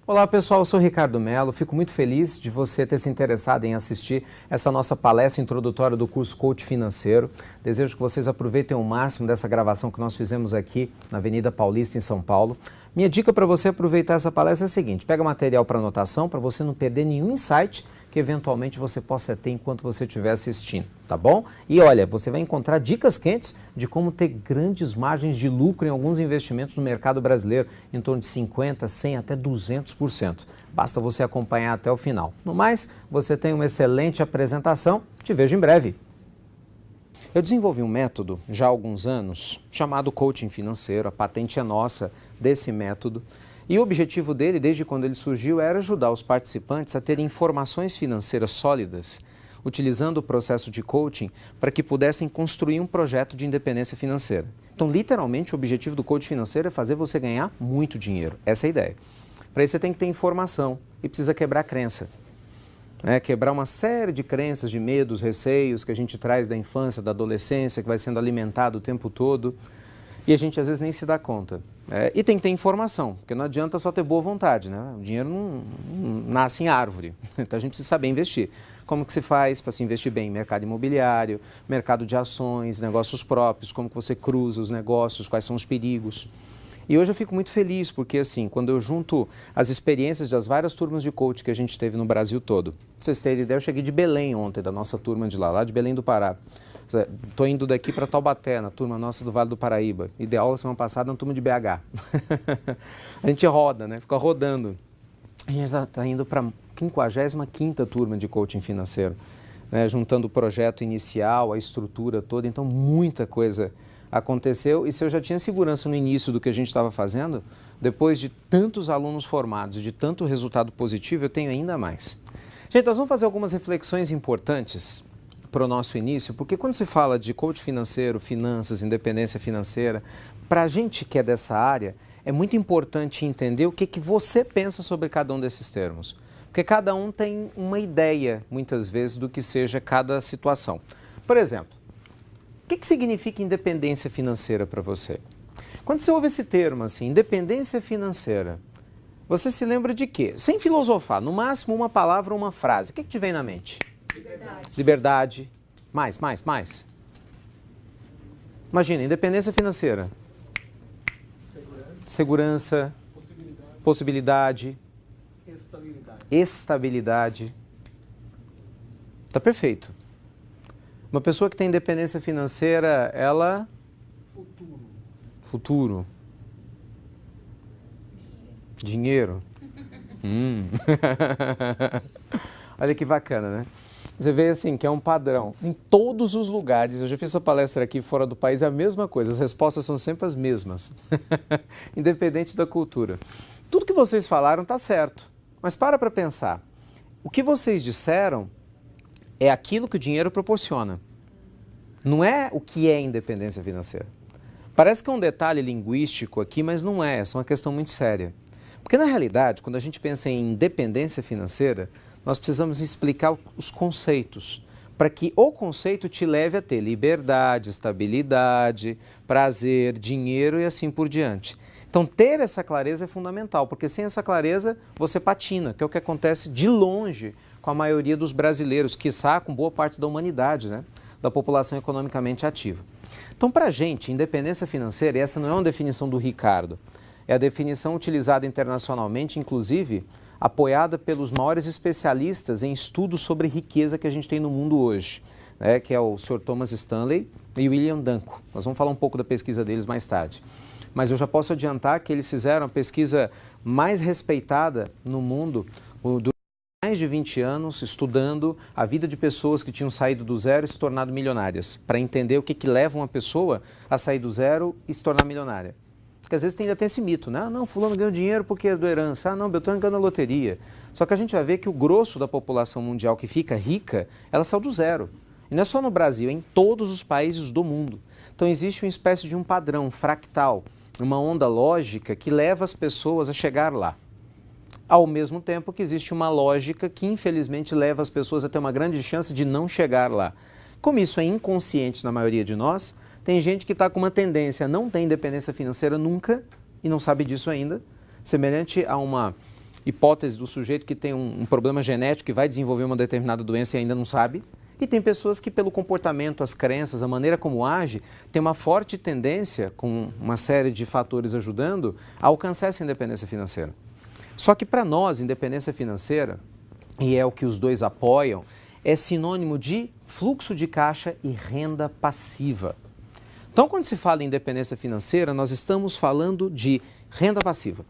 Olá pessoal, eu sou Ricardo Mello, fico muito feliz de você ter se interessado em assistir essa nossa palestra introdutória do curso Coach Financeiro. Desejo que vocês aproveitem o máximo dessa gravação que nós fizemos aqui na Avenida Paulista, em São Paulo. Minha dica para você aproveitar essa palestra é a seguinte: pega material para anotação para você não perder nenhum insight que eventualmente você possa ter enquanto você estiver assistindo, tá bom? E olha, você vai encontrar dicas quentes de como ter grandes margens de lucro em alguns investimentos no mercado brasileiro, em torno de 50%, 100% até 200%. Basta você acompanhar até o final. No mais, você tem uma excelente apresentação. Te vejo em breve. Eu desenvolvi um método já há alguns anos chamado Coaching Financeiro. A patente é nossa desse método. E o objetivo dele, desde quando ele surgiu, era ajudar os participantes a terem informações financeiras sólidas, utilizando o processo de coaching para que pudessem construir um projeto de independência financeira. Então, literalmente, o objetivo do coaching financeiro é fazer você ganhar muito dinheiro. Essa é a ideia. Para isso, você tem que ter informação e precisa quebrar crença. Quebrar uma série de crenças, de medos, receios que a gente traz da infância, da adolescência, que vai sendo alimentado o tempo todo. E a gente às vezes nem se dá conta. E tem que ter informação, porque não adianta só ter boa vontade, né? O dinheiro não nasce em árvore, então a gente precisa saber investir. Como que se faz para se investir bem? Mercado imobiliário, mercado de ações, negócios próprios, como que você cruza os negócios, quais são os perigos. E hoje eu fico muito feliz, porque assim, quando eu junto as experiências das várias turmas de coach que a gente teve no Brasil todo. Pra vocês terem ideia, eu cheguei de Belém ontem, da nossa turma de lá de Belém do Pará. Estou indo daqui para Taubaté, na turma nossa do Vale do Paraíba. E dei aula semana passada na turma de BH. A gente roda, né? Fica rodando. A gente está indo para a 55ª turma de coaching financeiro, né? Juntando o projeto inicial, a estrutura toda. Então, muita coisa aconteceu. E se eu já tinha segurança no início do que a gente estava fazendo, depois de tantos alunos formados, de tanto resultado positivo, eu tenho ainda mais. Gente, nós vamos fazer algumas reflexões importantes para o nosso início, porque quando se fala de coach financeiro, finanças, independência financeira, para a gente que é dessa área, é muito importante entender o que você pensa sobre cada um desses termos. Porque cada um tem uma ideia, muitas vezes, do que seja cada situação. Por exemplo, o que significa independência financeira para você? Quando você ouve esse termo, assim, independência financeira, você se lembra de quê? Sem filosofar, no máximo uma palavra ou uma frase. O que te vem na mente? Liberdade. Liberdade. Mais. Imagina, independência financeira. Segurança. Possibilidade. Estabilidade. Tá perfeito. Uma pessoa que tem independência financeira, ela... Futuro. Dinheiro. Olha que bacana, né? Você vê assim que é um padrão em todos os lugares. Eu já fiz essa palestra aqui fora do país, é a mesma coisa. As respostas são sempre as mesmas, independente da cultura. Tudo que vocês falaram está certo, mas para pensar. O que vocês disseram é aquilo que o dinheiro proporciona. Não é o que é independência financeira. Parece que é um detalhe linguístico aqui, mas não é. Essa é uma questão muito séria. Porque na realidade, quando a gente pensa em independência financeira, nós precisamos explicar os conceitos, para que o conceito te leve a ter liberdade, estabilidade, prazer, dinheiro e assim por diante. Então, ter essa clareza é fundamental, porque sem essa clareza você patina, que é o que acontece de longe com a maioria dos brasileiros, quiçá com boa parte da humanidade, né? Da população economicamente ativa. Então, para a gente, independência financeira, e essa não é uma definição do Ricardo, é a definição utilizada internacionalmente, inclusive apoiada pelos maiores especialistas em estudos sobre riqueza que a gente tem no mundo hoje, né, que é o Sr. Thomas Stanley e o William Danko. Nós vamos falar um pouco da pesquisa deles mais tarde. Mas eu já posso adiantar que eles fizeram a pesquisa mais respeitada no mundo durante mais de 20 anos, estudando a vida de pessoas que tinham saído do zero e se tornado milionárias, para entender o que leva uma pessoa a sair do zero e se tornar milionária. Porque às vezes ainda tem esse mito, né? Ah, não, fulano ganhou dinheiro porque é do herança. Ah, não, Beltrano ganhou na loteria. Só que a gente vai ver que o grosso da população mundial que fica rica, ela saiu do zero. E não é só no Brasil, é em todos os países do mundo. Então existe uma espécie de um padrão fractal, uma onda lógica que leva as pessoas a chegar lá. Ao mesmo tempo que existe uma lógica que infelizmente leva as pessoas a ter uma grande chance de não chegar lá. Como isso é inconsciente na maioria de nós, tem gente que está com uma tendência a não ter independência financeira nunca e não sabe disso ainda, semelhante a uma hipótese do sujeito que tem um problema genético que vai desenvolver uma determinada doença e ainda não sabe. E tem pessoas que, pelo comportamento, as crenças, a maneira como age, tem uma forte tendência, com uma série de fatores ajudando, a alcançar essa independência financeira. Só que para nós, independência financeira, e é o que os dois apoiam, é sinônimo de fluxo de caixa e renda passiva. Então, quando se fala em independência financeira, nós estamos falando de renda passiva.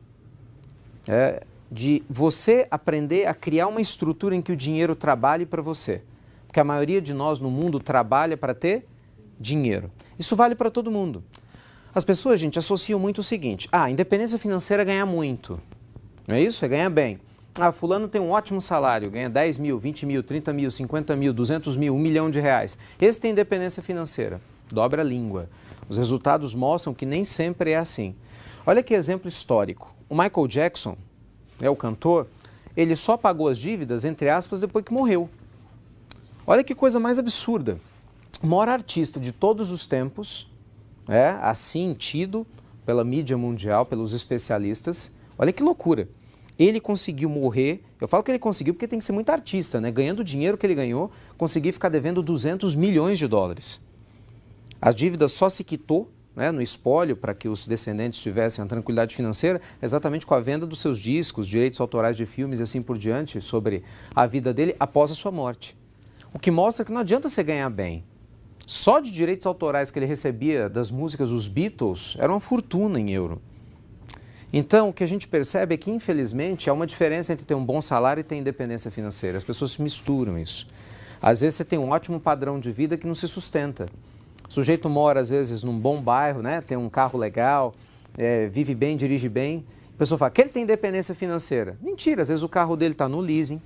De você aprender a criar uma estrutura em que o dinheiro trabalhe para você. Porque a maioria de nós no mundo trabalha para ter dinheiro. Isso vale para todo mundo. As pessoas, gente, associam muito o seguinte: independência financeira é ganhar muito. Não é isso? É ganhar bem. Fulano tem um ótimo salário, ganha 10 mil, 20 mil, 30 mil, 50 mil, 200 mil, 1 milhão de reais. Esse tem independência financeira. Dobra a língua. Os resultados mostram que nem sempre é assim. Olha que exemplo histórico. O Michael Jackson, o cantor, ele só pagou as dívidas, entre aspas, depois que morreu. Olha que coisa mais absurda. O maior artista de todos os tempos, assim tido pela mídia mundial, pelos especialistas, olha que loucura. Ele conseguiu morrer, eu falo que ele conseguiu porque tem que ser muito artista, né? Ganhando o dinheiro que ele ganhou, conseguir ficar devendo 200 milhões de dólares. As dívidas só se quitou, no espólio, para que os descendentes tivessem a tranquilidade financeira, exatamente com a venda dos seus discos, direitos autorais de filmes e assim por diante, sobre a vida dele após a sua morte. O que mostra que não adianta você ganhar bem. Só de direitos autorais que ele recebia das músicas dos Beatles era uma fortuna em euro. Então, o que a gente percebe é que, infelizmente, há uma diferença entre ter um bom salário e ter independência financeira. As pessoas misturam isso. Às vezes você tem um ótimo padrão de vida que não se sustenta. O sujeito mora, às vezes, num bom bairro, tem um carro legal, vive bem, dirige bem. A pessoa fala que ele tem independência financeira. Mentira, às vezes o carro dele está no leasing,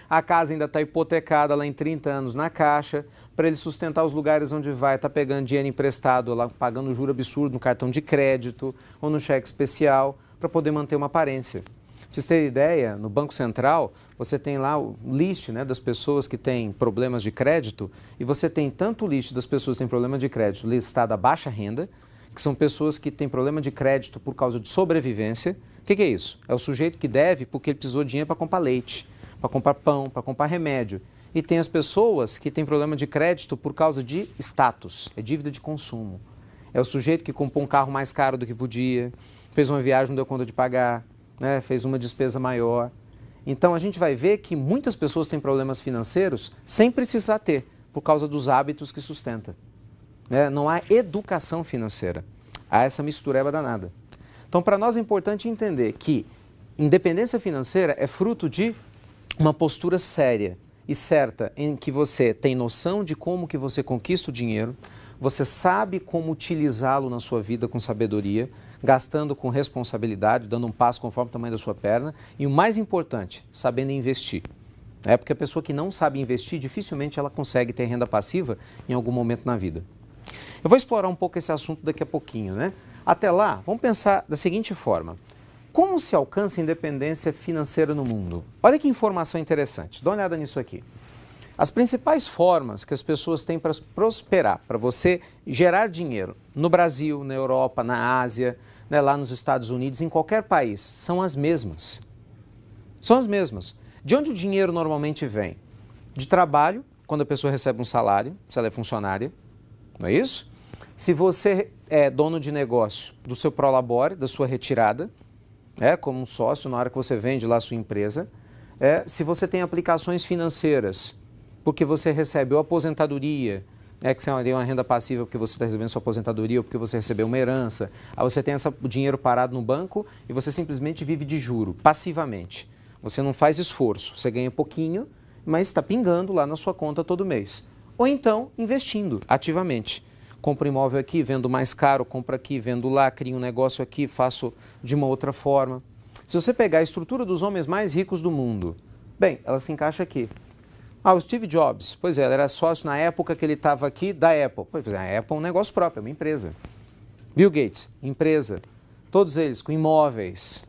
a casa ainda está hipotecada lá em 30 anos na caixa, para ele sustentar os lugares onde vai, está pegando dinheiro emprestado, lá, pagando juro absurdo no cartão de crédito ou no cheque especial, para poder manter uma aparência. Pra vocês terem ideia, no Banco Central, você tem lá o list das pessoas que têm problemas de crédito, e você tem tanto o list das pessoas que têm problema de crédito listado a baixa renda, que são pessoas que têm problema de crédito por causa de sobrevivência. O que é isso? É o sujeito que deve porque ele precisou de dinheiro para comprar leite, para comprar pão, para comprar remédio. E tem as pessoas que têm problema de crédito por causa de status, é dívida de consumo. É o sujeito que comprou um carro mais caro do que podia, fez uma viagem, não deu conta de pagar, fez uma despesa maior. Então a gente vai ver que muitas pessoas têm problemas financeiros sem precisar ter, por causa dos hábitos que sustenta. Não há educação financeira, há essa mistureba danada. Então, para nós é importante entender que independência financeira é fruto de uma postura séria e certa, em que você tem noção de como que você conquista o dinheiro, você sabe como utilizá-lo na sua vida com sabedoria, gastando com responsabilidade, dando um passo conforme o tamanho da sua perna, e o mais importante, sabendo investir. Porque a pessoa que não sabe investir, dificilmente ela consegue ter renda passiva em algum momento na vida. Eu vou explorar um pouco esse assunto daqui a pouquinho, Até lá, vamos pensar da seguinte forma. Como se alcança a independência financeira no mundo? Olha que informação interessante, dá uma olhada nisso aqui. As principais formas que as pessoas têm para prosperar, para você gerar dinheiro no Brasil, na Europa, na Ásia, lá nos Estados Unidos, em qualquer país, são as mesmas. São as mesmas. De onde o dinheiro normalmente vem? De trabalho, quando a pessoa recebe um salário, se ela é funcionária, não é isso? Se você é dono de negócio do seu prolabore, da sua retirada, como um sócio na hora que você vende lá a sua empresa, se você tem aplicações financeiras, porque você recebe ou aposentadoria, que você tem uma renda passiva porque você está recebendo sua aposentadoria ou porque você recebeu uma herança, aí você tem o dinheiro parado no banco e você simplesmente vive de juro, passivamente. Você não faz esforço, você ganha pouquinho, mas está pingando lá na sua conta todo mês. Ou então, investindo ativamente. Compro imóvel aqui, vendo mais caro, compro aqui, vendo lá, crio um negócio aqui, faço de uma outra forma. Se você pegar a estrutura dos homens mais ricos do mundo, bem, ela se encaixa aqui. O Steve Jobs, pois é, ele era sócio na época que ele estava aqui da Apple. Pois é, a Apple é um negócio próprio, é uma empresa. Bill Gates, empresa. Todos eles com imóveis.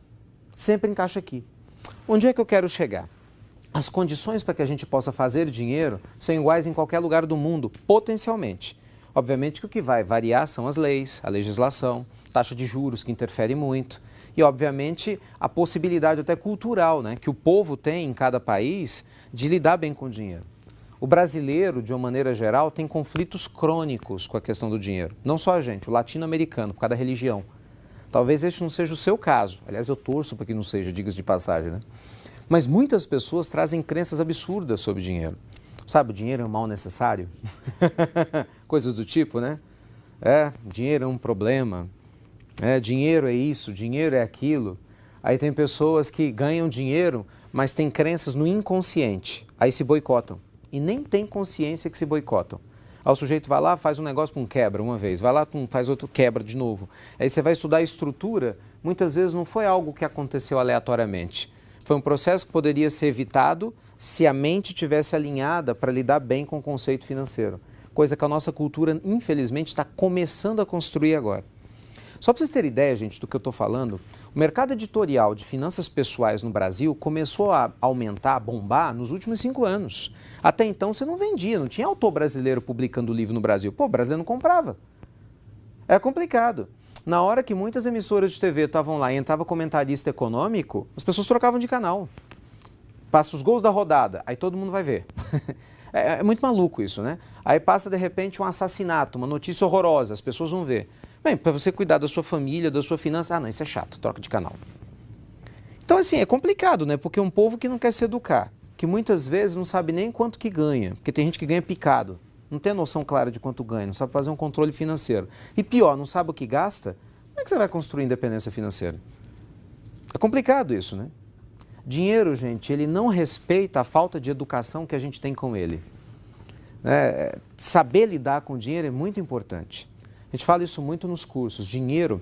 Sempre encaixa aqui. Onde é que eu quero chegar? As condições para que a gente possa fazer dinheiro são iguais em qualquer lugar do mundo, potencialmente. Obviamente que o que vai variar são as leis, a legislação, taxa de juros que interfere muito e, obviamente, a possibilidade até cultural, né, que o povo tem em cada país de lidar bem com o dinheiro. O brasileiro, de uma maneira geral, tem conflitos crônicos com a questão do dinheiro. Não só a gente, o latino-americano, por causa da religião. Talvez este não seja o seu caso. Aliás, eu torço para que não seja, diga-se de passagem, né? Mas muitas pessoas trazem crenças absurdas sobre dinheiro. Sabe, o dinheiro é um mal necessário? Coisas do tipo, né? Dinheiro é um problema. Dinheiro é isso, dinheiro é aquilo. Aí tem pessoas que ganham dinheiro, mas têm crenças no inconsciente. Aí se boicotam. E nem tem consciência que se boicotam. Aí o sujeito vai lá, faz um negócio, quebra uma vez. Vai lá, faz outro, quebra de novo. Aí você vai estudar a estrutura, muitas vezes não foi algo que aconteceu aleatoriamente. Foi um processo que poderia ser evitado se a mente tivesse alinhada para lidar bem com o conceito financeiro. Coisa que a nossa cultura, infelizmente, está começando a construir agora. Só para vocês terem ideia, gente, do que eu estou falando, o mercado editorial de finanças pessoais no Brasil começou a aumentar, a bombar nos últimos 5 anos. Até então você não vendia, não tinha autor brasileiro publicando livro no Brasil. Pô, o brasileiro não comprava. É complicado. Na hora que muitas emissoras de TV estavam lá e entrava comentarista econômico, as pessoas trocavam de canal. Passa os gols da rodada, aí todo mundo vai ver. É muito maluco isso, né? Aí passa de repente um assassinato, uma notícia horrorosa, as pessoas vão ver. Bem, para você cuidar da sua família, da sua finança, não, isso é chato, troca de canal. Então, assim, é complicado, né? Porque é um povo que não quer se educar, que muitas vezes não sabe nem quanto que ganha, porque tem gente que ganha picado, não tem a noção clara de quanto ganha, não sabe fazer um controle financeiro. E pior, não sabe o que gasta, como é que você vai construir independência financeira? É complicado isso, né? Dinheiro, gente, ele não respeita a falta de educação que a gente tem com ele. Saber lidar com o dinheiro é muito importante. A gente fala isso muito nos cursos. Dinheiro,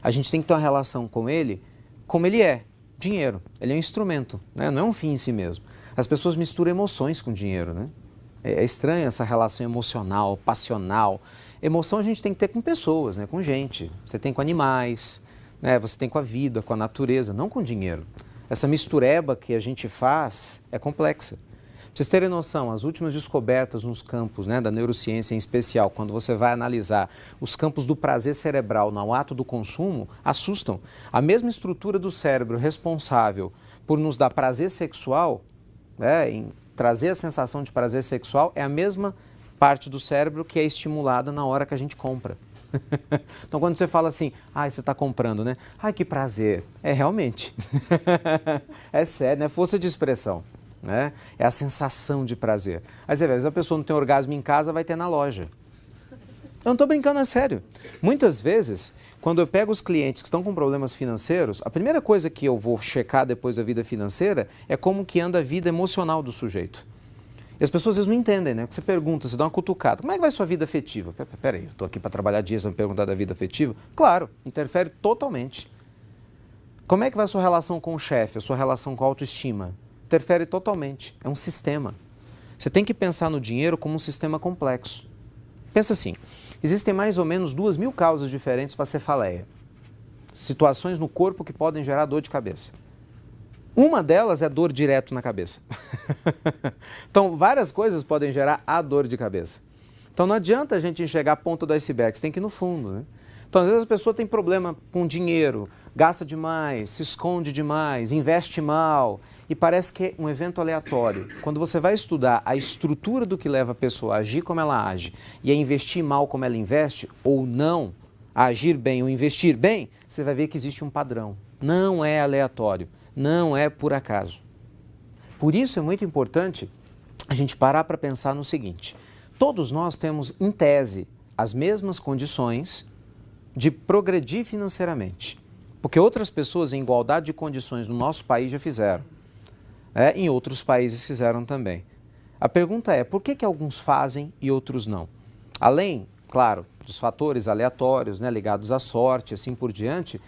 a gente tem que ter uma relação com ele como ele é, dinheiro. Ele é um instrumento, né? Não é um fim em si mesmo. As pessoas misturam emoções com dinheiro, né? É estranha essa relação emocional, passional. Emoção a gente tem que ter com pessoas, né? Com gente. Você tem com animais, né? Você tem com a vida, com a natureza, não com dinheiro. Essa mistureba que a gente faz é complexa. Pra vocês terem noção, as últimas descobertas nos campos, né, da neurociência em especial, quando você vai analisar os campos do prazer cerebral no ato do consumo, assustam. A mesma estrutura do cérebro responsável por nos dar prazer sexual, em trazer a sensação de prazer sexual, é a mesma parte do cérebro que é estimulada na hora que a gente compra. Então, quando você fala assim, você está comprando, né? Que prazer. É realmente. É sério, não é força de expressão. Né? É a sensação de prazer. Às vezes a pessoa não tem orgasmo em casa, vai ter na loja. Eu não estou brincando, é sério. Muitas vezes, quando eu pego os clientes que estão com problemas financeiros, a primeira coisa que eu vou checar depois da vida financeira é como que anda a vida emocional do sujeito. E as pessoas às vezes não entendem, né? Você pergunta, você dá uma cutucada. Como é que vai sua vida afetiva? Peraí, eu estou aqui para trabalhar dias, você me perguntar da vida afetiva? Claro, interfere totalmente. Como é que vai a sua relação com o chefe, a sua relação com a autoestima? Interfere totalmente, é um sistema. Você tem que pensar no dinheiro como um sistema complexo. Pensa assim, existem mais ou menos 2.000 causas diferentes para cefaleia. Situações no corpo que podem gerar dor de cabeça. Uma delas é dor direto na cabeça. Então, várias coisas podem gerar a dor de cabeça. Então, não adianta a gente enxergar a ponta do iceberg, você tem que ir no fundo, né? Então, às vezes a pessoa tem problema com dinheiro, gasta demais, se esconde demais, investe mal e parece que é um evento aleatório. Quando você vai estudar a estrutura do que leva a pessoa a agir como ela age e a investir mal como ela investe, ou não, a agir bem ou investir bem, você vai ver que existe um padrão. Não é aleatório, não é por acaso. Por isso é muito importante a gente parar para pensar no seguinte: todos nós temos, em tese, as mesmas condições de progredir financeiramente. Porque outras pessoas em igualdade de condições no nosso país já fizeram. Em outros países fizeram também. A pergunta é, por que alguns fazem e outros não? Além, claro, dos fatores aleatórios, né, ligados à sorte, assim por diante,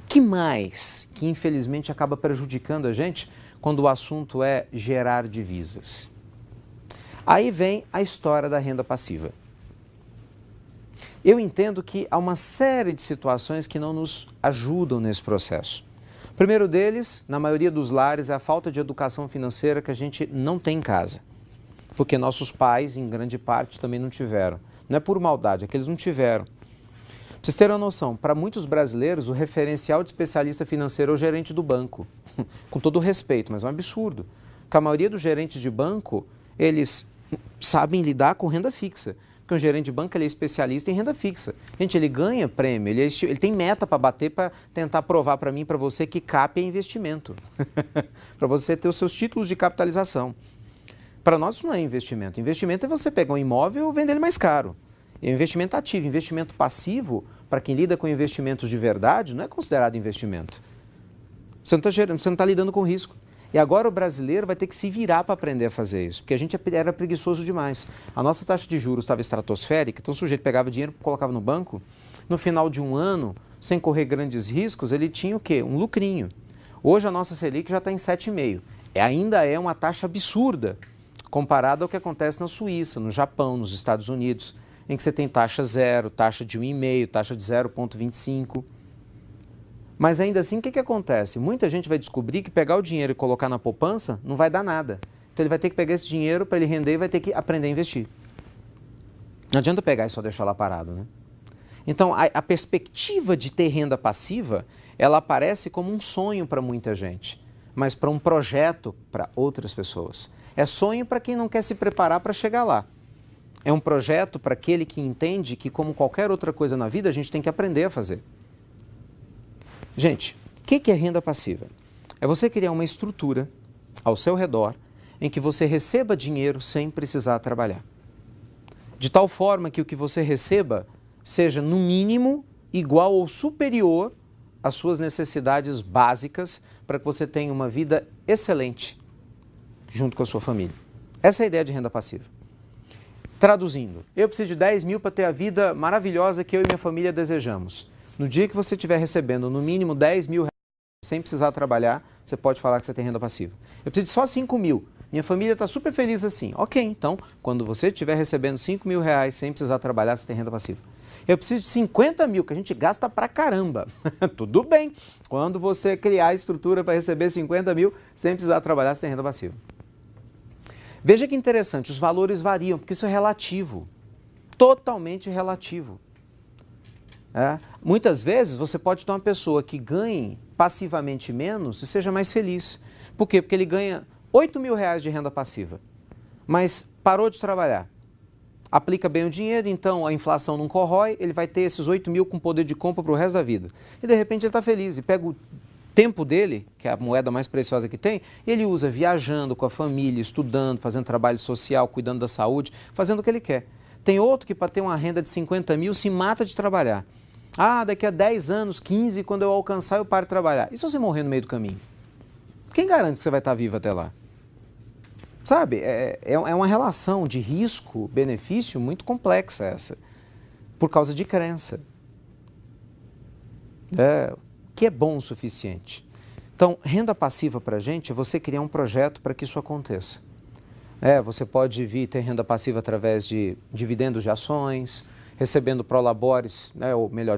que mais que infelizmente acaba prejudicando a gente quando o assunto é gerar divisas? Aí vem a história da renda passiva. Eu entendo que há uma série de situações que não nos ajudam nesse processo. O primeiro deles, na maioria dos lares, é a falta de educação financeira que a gente não tem em casa. porque nossos pais, em grande parte, também não tiveram. Não é por maldade, é que eles não tiveram. Pra vocês terem uma noção, para muitos brasileiros, o referencial de especialista financeiro é o gerente do banco. Com todo o respeito, mas é um absurdo. Porque a maioria dos gerentes de banco, eles sabem lidar com renda fixa. Porque um gerente de banco ele é especialista em renda fixa. Gente, ele ganha prêmio, ele tem meta para bater para tentar provar para mim e para você que CAP é investimento. Para você ter os seus títulos de capitalização. Para nós isso não é investimento. Investimento é você pegar um imóvel e vender ele mais caro. É investimento ativo. Investimento passivo, para quem lida com investimentos de verdade, não é considerado investimento. Você não está lidando com risco. E agora o brasileiro vai ter que se virar para aprender a fazer isso, porque a gente era preguiçoso demais. A nossa taxa de juros estava estratosférica, então o sujeito pegava dinheiro, colocava no banco, no final de um ano, sem correr grandes riscos, ele tinha o quê? Um lucrinho. Hoje a nossa Selic já está em 7,5%. Ainda é uma taxa absurda, comparada ao que acontece na Suíça, no Japão, nos Estados Unidos, em que você tem taxa zero, taxa de 1,5%, taxa de 0,25%. Mas ainda assim, o que acontece? Muita gente vai descobrir que pegar o dinheiro e colocar na poupança não vai dar nada. Então ele vai ter que pegar esse dinheiro para ele render e vai ter que aprender a investir. Não adianta pegar e só deixar lá parado, né? Então a perspectiva de ter renda passiva, ela aparece como um sonho para muita gente, mas para um projeto para outras pessoas. É sonho para quem não quer se preparar para chegar lá. É um projeto para aquele que entende que, como qualquer outra coisa na vida, a gente tem que aprender a fazer. Gente, o que é renda passiva? É você criar uma estrutura ao seu redor em que você receba dinheiro sem precisar trabalhar. De tal forma que o que você receba seja, no mínimo, igual ou superior às suas necessidades básicas para que você tenha uma vida excelente junto com a sua família. Essa é a ideia de renda passiva. Traduzindo, eu preciso de 10 mil para ter a vida maravilhosa que eu e minha família desejamos. No dia que você estiver recebendo no mínimo 10 mil reais sem precisar trabalhar, você pode falar que você tem renda passiva. Eu preciso de só 5 mil. Minha família está super feliz assim. Ok, então, quando você estiver recebendo 5 mil reais sem precisar trabalhar, você tem renda passiva. Eu preciso de 50 mil, que a gente gasta pra caramba. Tudo bem. Quando você criar a estrutura para receber 50 mil sem precisar trabalhar, você tem renda passiva. Veja que interessante, os valores variam, porque isso é relativo. Totalmente relativo. Muitas vezes você pode ter uma pessoa que ganhe passivamente menos e seja mais feliz. Por quê? Porque ele ganha 8 mil reais de renda passiva, mas parou de trabalhar. Aplica bem o dinheiro, então a inflação não corrói, ele vai ter esses 8 mil com poder de compra para o resto da vida. E de repente ele está feliz e pega o tempo dele, que é a moeda mais preciosa que tem, ele usa viajando com a família, estudando, fazendo trabalho social, cuidando da saúde, fazendo o que ele quer. Tem outro que para ter uma renda de 50 mil se mata de trabalhar. Daqui a 10 anos, 15, quando eu alcançar, eu paro de trabalhar. E se você morrer no meio do caminho? Quem garante que você vai estar vivo até lá? Sabe, é uma relação de risco-benefício muito complexa essa, por causa de crença. Que é bom o suficiente. Então, renda passiva para a gente é você criar um projeto para que isso aconteça. Você pode vir ter renda passiva através de dividendos de ações, recebendo prolabores, ou melhor,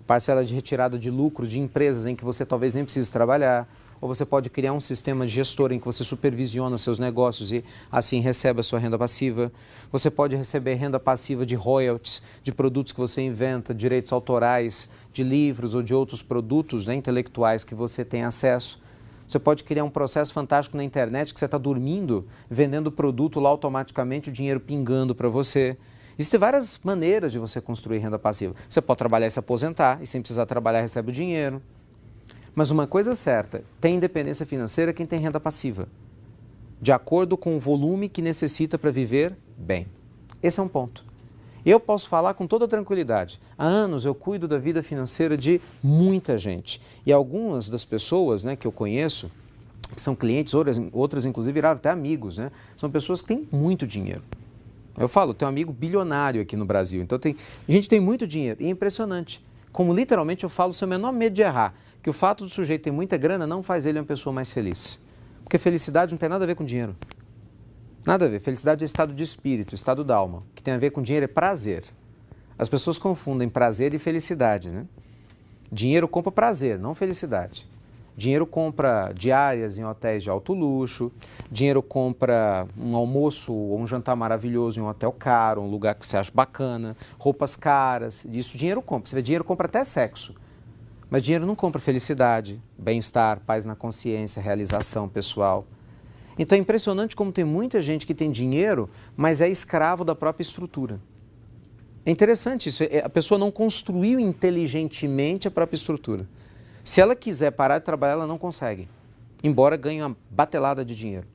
parcela de retirada de lucro de empresas em que você talvez nem precise trabalhar, ou você pode criar um sistema de gestor em que você supervisiona seus negócios e assim recebe a sua renda passiva. Você pode receber renda passiva de royalties, de produtos que você inventa, direitos autorais, de livros ou de outros produtos intelectuais que você tem acesso. Você pode criar um processo fantástico na internet que você está dormindo, vendendo o produto lá automaticamente, o dinheiro pingando para você. Existem várias maneiras de você construir renda passiva. Você pode trabalhar e se aposentar, e sem precisar trabalhar recebe o dinheiro. Mas uma coisa é certa, tem independência financeira quem tem renda passiva, de acordo com o volume que necessita para viver bem. Esse é um ponto. Eu posso falar com toda tranquilidade. Há anos eu cuido da vida financeira de muita gente. E algumas das pessoas que eu conheço, que são clientes, outras inclusive viraram até amigos, são pessoas que têm muito dinheiro. Eu falo, tenho um amigo bilionário aqui no Brasil, então a gente tem muito dinheiro. E é impressionante. Como literalmente eu falo, seu menor medo de errar, que o fato do sujeito ter muita grana não faz ele uma pessoa mais feliz. Porque felicidade não tem nada a ver com dinheiro. Nada a ver. Felicidade é estado de espírito, estado da alma. O que tem a ver com dinheiro é prazer. As pessoas confundem prazer e felicidade, Dinheiro compra prazer, não felicidade. Dinheiro compra diárias em hotéis de alto luxo, dinheiro compra um almoço ou um jantar maravilhoso em um hotel caro, um lugar que você acha bacana, roupas caras, isso dinheiro compra. Você vê, dinheiro compra até sexo, mas dinheiro não compra felicidade, bem-estar, paz na consciência, realização pessoal. Então é impressionante como tem muita gente que tem dinheiro, mas é escravo da própria estrutura. É interessante isso, a pessoa não construiu inteligentemente a própria estrutura. Se ela quiser parar de trabalhar, ela não consegue, embora ganhe uma batelada de dinheiro.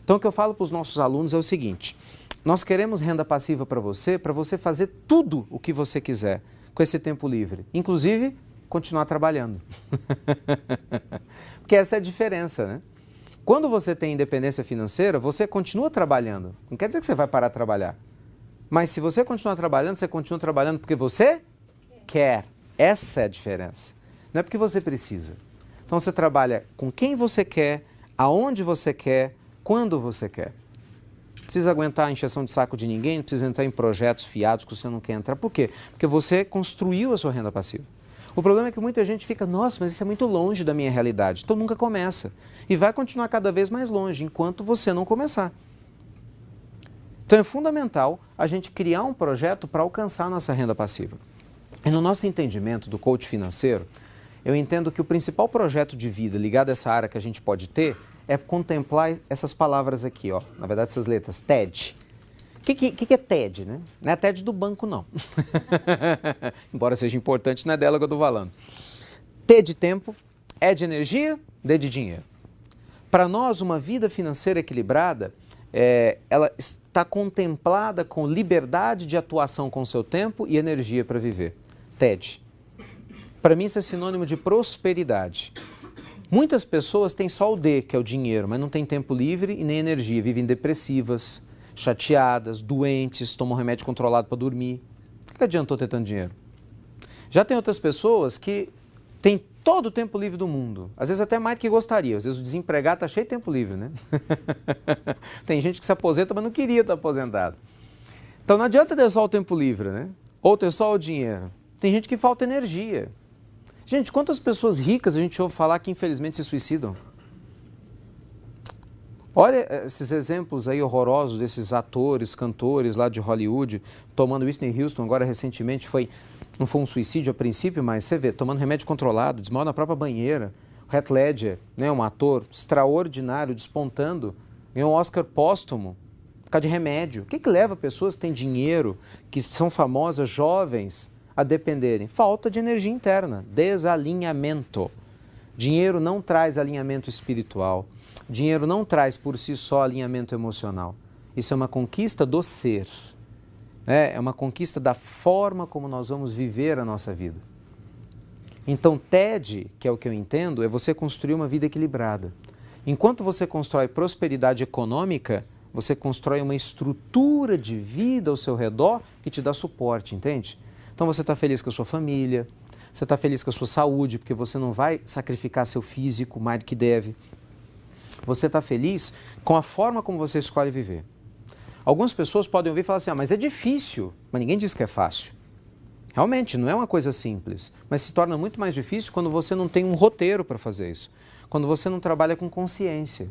Então, o que eu falo para os nossos alunos é o seguinte: nós queremos renda passiva para você fazer tudo o que você quiser com esse tempo livre, inclusive continuar trabalhando. Porque essa é a diferença, né? Quando você tem independência financeira, você continua trabalhando. Não quer dizer que você vai parar de trabalhar. Mas se você continuar trabalhando, você continua trabalhando porque você quer. Essa é a diferença. Não é porque você precisa. Então você trabalha com quem você quer, aonde você quer, quando você quer. Não precisa aguentar a encheção de saco de ninguém, não precisa entrar em projetos fiados que você não quer entrar. Por quê? Porque você construiu a sua renda passiva. O problema é que muita gente fica, nossa, mas isso é muito longe da minha realidade. Então nunca começa. E vai continuar cada vez mais longe, enquanto você não começar. Então é fundamental a gente criar um projeto para alcançar a nossa renda passiva. E no nosso entendimento do coach financeiro, eu entendo que o principal projeto de vida ligado a essa área que a gente pode ter é contemplar essas palavras aqui, ó. Na verdade, essas letras, TED. O que é TED, né? Não é TED do banco, não. Embora seja importante, não é dela que eu estou falando. T de tempo, E de energia, D de dinheiro. Para nós, uma vida financeira equilibrada, ela está contemplada com liberdade de atuação com o seu tempo e energia para viver. TED. Para mim, isso é sinônimo de prosperidade. Muitas pessoas têm só o D, que é o dinheiro, mas não têm tempo livre e nem energia. Vivem depressivas, chateadas, doentes, tomam remédio controlado para dormir. Por que adiantou ter tanto dinheiro? Já tem outras pessoas que têm todo o tempo livre do mundo. Às vezes até mais do que gostaria. Às vezes o desempregado está cheio de tempo livre, né? Tem gente que se aposenta, mas não queria estar aposentado. Então não adianta ter só o tempo livre, né? Ou ter só o dinheiro. Tem gente que falta energia. Gente, quantas pessoas ricas a gente ouve falar que infelizmente se suicidam? Olha esses exemplos aí horrorosos desses atores, cantores lá de Hollywood, tomando Whitney Houston agora recentemente, não foi um suicídio a princípio, mas você vê, tomando remédio controlado, desmaiou na própria banheira. O Heath Ledger, né, um ator extraordinário, despontando, ganhou um Oscar póstumo por causa de remédio. O que leva pessoas que têm dinheiro, que são famosas, jovens, a dependerem? Falta de energia interna, desalinhamento. Dinheiro não traz alinhamento espiritual. Dinheiro não traz por si só alinhamento emocional. Isso é uma conquista do ser. É uma conquista da forma como nós vamos viver a nossa vida. Então, TED, que é o que eu entendo, é você construir uma vida equilibrada. Enquanto você constrói prosperidade econômica, você constrói uma estrutura de vida ao seu redor que te dá suporte, entende? Então você está feliz com a sua família, você está feliz com a sua saúde, porque você não vai sacrificar seu físico mais do que deve. Você está feliz com a forma como você escolhe viver. Algumas pessoas podem ouvir e falar assim, mas é difícil, mas ninguém diz que é fácil. Realmente, não é uma coisa simples, mas se torna muito mais difícil quando você não tem um roteiro para fazer isso, quando você não trabalha com consciência.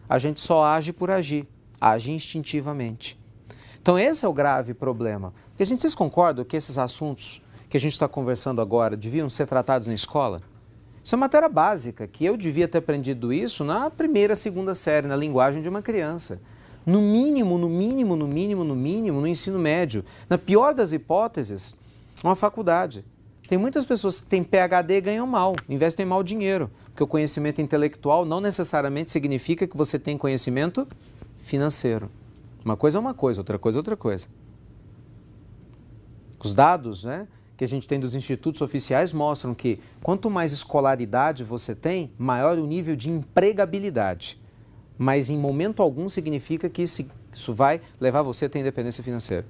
A gente só age por agir, age instintivamente. Então esse é o grave problema. Porque vocês concordam que esses assuntos que a gente está conversando agora deviam ser tratados na escola? Isso é matéria básica, que eu devia ter aprendido isso na primeira, segunda série, na linguagem de uma criança. No mínimo, no ensino médio. Na pior das hipóteses, uma faculdade. Tem muitas pessoas que têm PhD e ganham mal, investem mal dinheiro, porque o conhecimento intelectual não necessariamente significa que você tem conhecimento financeiro. Uma coisa é uma coisa, outra coisa é outra coisa. Os dados, né, que a gente tem dos institutos oficiais mostram que quanto mais escolaridade você tem, maior o nível de empregabilidade. Mas em momento algum significa que isso vai levar você a ter independência financeira.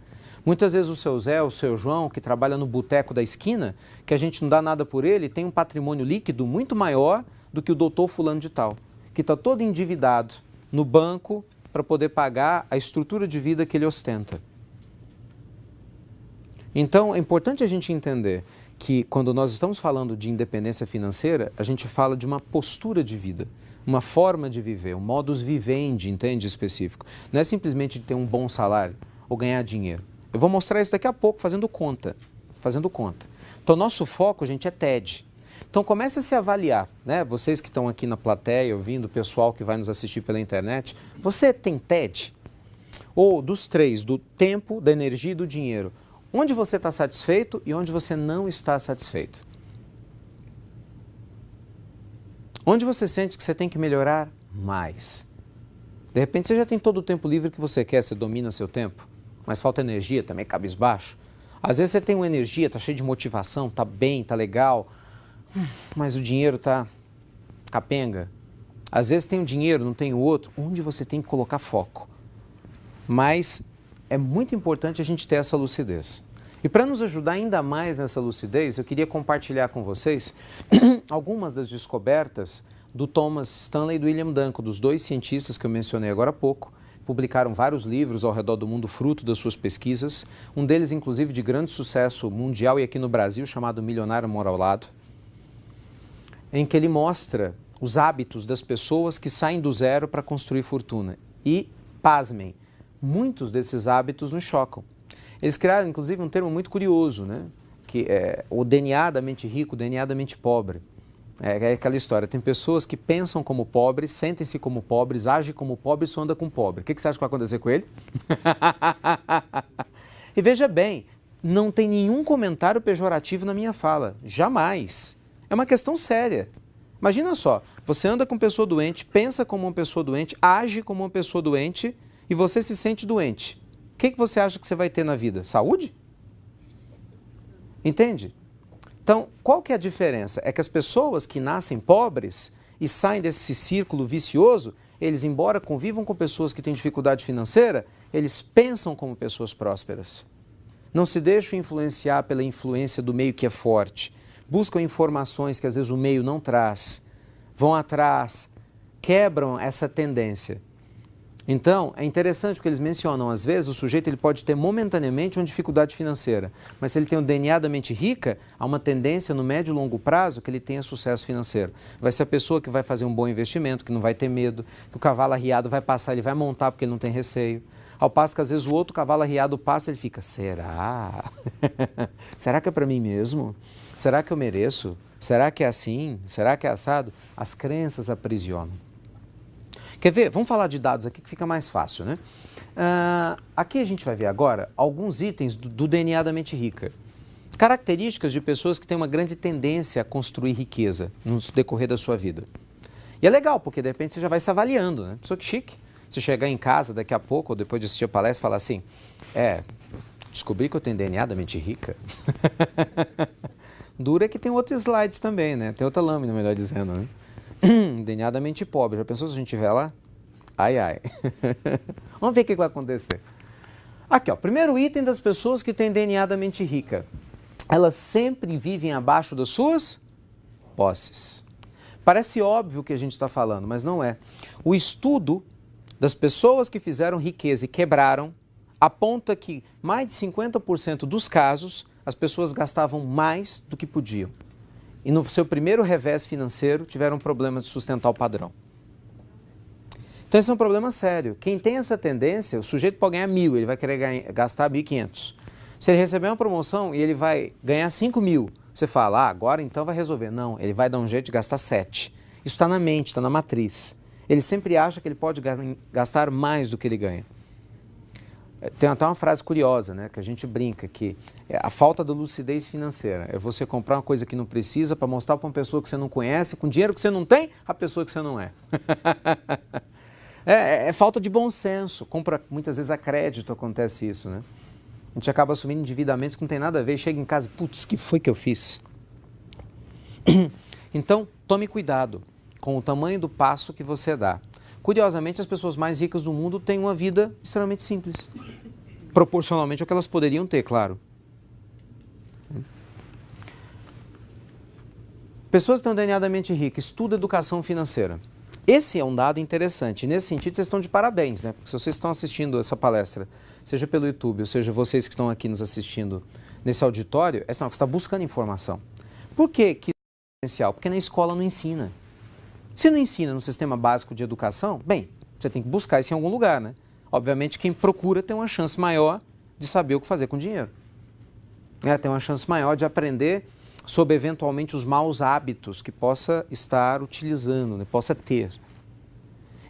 Muitas vezes o seu Zé, o seu João, que trabalha no boteco da esquina, que a gente não dá nada por ele, tem um patrimônio líquido muito maior do que o doutor fulano de tal, que está todo endividado no banco para poder pagar a estrutura de vida que ele ostenta. Então, é importante a gente entender que quando nós estamos falando de independência financeira, a gente fala de uma postura de vida, uma forma de viver, um modus vivendi, entende, específico. Não é simplesmente de ter um bom salário ou ganhar dinheiro. Eu vou mostrar isso daqui a pouco, fazendo conta. Então, nosso foco, gente, é TED. Então, comece a se avaliar, né? Vocês que estão aqui na plateia, ouvindo, o pessoal que vai nos assistir pela internet, você tem TED? Ou dos três, do tempo, da energia e do dinheiro, onde você está satisfeito e onde você não está satisfeito? Onde você sente que você tem que melhorar mais? De repente, você já tem todo o tempo livre que você quer, você domina seu tempo, mas falta energia, também cabisbaixo. Às vezes você tem uma energia, está cheio de motivação, está bem, está legal, mas o dinheiro está capenga. Às vezes tem um dinheiro, não tem o outro, onde você tem que colocar foco. Mas é muito importante a gente ter essa lucidez. E para nos ajudar ainda mais nessa lucidez, eu queria compartilhar com vocês algumas das descobertas do Thomas Stanley e do William Danko, dos dois cientistas que eu mencionei agora há pouco. Publicaram vários livros ao redor do mundo fruto das suas pesquisas, um deles inclusive de grande sucesso mundial e aqui no Brasil, chamado Milionário Mora ao Lado, em que ele mostra os hábitos das pessoas que saem do zero para construir fortuna. E, pasmem, muitos desses hábitos nos chocam. Eles criaram, inclusive, um termo muito curioso, né? Que é o DNA da mente rica, o DNA da mente pobre. É aquela história, tem pessoas que pensam como pobres, sentem-se como pobres, agem como pobres, só anda com pobre. O que você acha que vai acontecer com ele? E veja bem, não tem nenhum comentário pejorativo na minha fala, jamais. É uma questão séria. Imagina só, você anda com pessoa doente, pensa como uma pessoa doente, age como uma pessoa doente e você se sente doente. O que você acha que você vai ter na vida? Saúde? Entende? Então, qual que é a diferença? É que as pessoas que nascem pobres e saem desse círculo vicioso, eles, embora convivam com pessoas que têm dificuldade financeira, eles pensam como pessoas prósperas. Não se deixam influenciar pela influência do meio que é forte. Buscam informações que às vezes o meio não traz. Vão atrás, quebram essa tendência. Então, é interessante porque eles mencionam, às vezes, o sujeito ele pode ter momentaneamente uma dificuldade financeira, mas se ele tem um DNA da mente rica, há uma tendência no médio e longo prazo que ele tenha sucesso financeiro. Vai ser a pessoa que vai fazer um bom investimento, que não vai ter medo, que o cavalo arriado vai passar, ele vai montar porque ele não tem receio. Ao passo que, às vezes, o outro cavalo arriado passa e ele fica, será? Será que é para mim mesmo? Será que eu mereço? Será que é assim? Será que é assado? As crenças aprisionam. Quer ver? Vamos falar de dados aqui que fica mais fácil, né? Aqui a gente vai ver agora alguns itens do DNA da mente rica. Características de pessoas que têm uma grande tendência a construir riqueza no decorrer da sua vida. E é legal, porque de repente você já vai se avaliando, né? Pessoa que chique. Se chegar em casa daqui a pouco, ou depois de assistir a palestra, falar assim, descobri que eu tenho DNA da mente rica. Dura é que tem outro slide também, né? Tem outra lâmina, melhor dizendo, né? DNA da mente pobre. Já pensou se a gente estiver lá? Ai, ai. Vamos ver o que vai acontecer. Aqui, ó. Primeiro item das pessoas que têm DNA da mente rica. Elas sempre vivem abaixo das suas posses. Parece óbvio o que a gente está falando, mas não é. O estudo das pessoas que fizeram riqueza e quebraram aponta que mais de 50% dos casos as pessoas gastavam mais do que podiam. E no seu primeiro revés financeiro tiveram problemas de sustentar o padrão. Então esse é um problema sério. Quem tem essa tendência, o sujeito pode ganhar 1.000, ele vai querer gastar 1.500. Se ele receber uma promoção e ele vai ganhar 5.000, você fala, agora então vai resolver. Não, ele vai dar um jeito de gastar 7. Isso está na mente, está na matriz. Ele sempre acha que ele pode gastar mais do que ele ganha. Tem até uma frase curiosa, né, que a gente brinca, que a falta da lucidez financeira é você comprar uma coisa que não precisa para mostrar para uma pessoa que você não conhece, com dinheiro que você não tem, a pessoa que você não é. É falta de bom senso. Compra, muitas vezes a crédito acontece isso, né? A gente acaba assumindo endividamentos que não tem nada a ver, chega em casa, putz, que foi que eu fiz? Então, tome cuidado com o tamanho do passo que você dá. Curiosamente, as pessoas mais ricas do mundo têm uma vida extremamente simples. Proporcionalmente ao que elas poderiam ter, claro. Pessoas que têm um DNA da mente rica, estuda educação financeira. Esse é um dado interessante. Nesse sentido, vocês estão de parabéns, né? Porque se vocês estão assistindo essa palestra, seja pelo YouTube, ou seja, vocês que estão aqui nos assistindo nesse auditório, é sinal que você está buscando informação. Por que isso é essencial? Porque na escola não ensina. Se não ensina no sistema básico de educação, bem, você tem que buscar isso em algum lugar, né? Obviamente, quem procura tem uma chance maior de saber o que fazer com o dinheiro. Tem uma chance maior de aprender sobre, eventualmente, os maus hábitos que possa estar utilizando, né? Possa ter.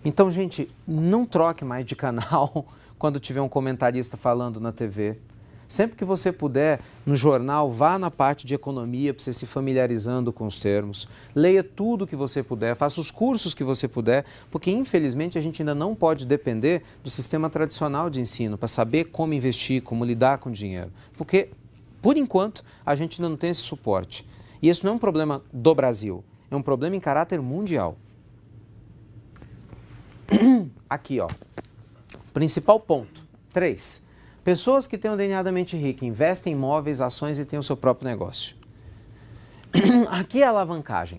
Então, gente, não troque mais de canal quando tiver um comentarista falando na TV. Sempre que você puder, no jornal, vá na parte de economia para você se familiarizando com os termos. Leia tudo o que você puder, faça os cursos que você puder, porque infelizmente a gente ainda não pode depender do sistema tradicional de ensino para saber como investir, como lidar com o dinheiro. Porque, por enquanto, a gente ainda não tem esse suporte. E isso não é um problema do Brasil, é um problema em caráter mundial. Aqui, ó. Principal ponto. 3. Pessoas que têm o DNA da mente rica, investem em imóveis, ações e têm o seu próprio negócio. Aqui é a alavancagem.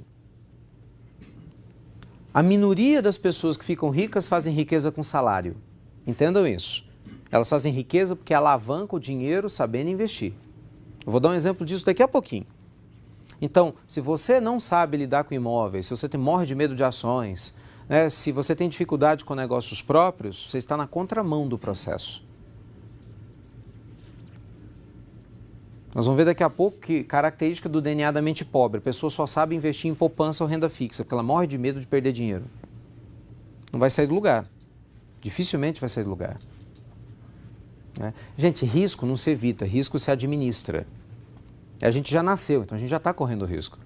A minoria das pessoas que ficam ricas fazem riqueza com salário. Entendam isso. Elas fazem riqueza porque alavancam o dinheiro sabendo investir. Eu vou dar um exemplo disso daqui a pouquinho. Então, se você não sabe lidar com imóveis, se você morre de medo de ações, né, se você tem dificuldade com negócios próprios, você está na contramão do processo. Nós vamos ver daqui a pouco que característica do DNA da mente pobre. A pessoa só sabe investir em poupança ou renda fixa, porque ela morre de medo de perder dinheiro. Não vai sair do lugar. Dificilmente vai sair do lugar. Né? Gente, risco não se evita, risco se administra. A gente já nasceu, então a gente já está correndo risco.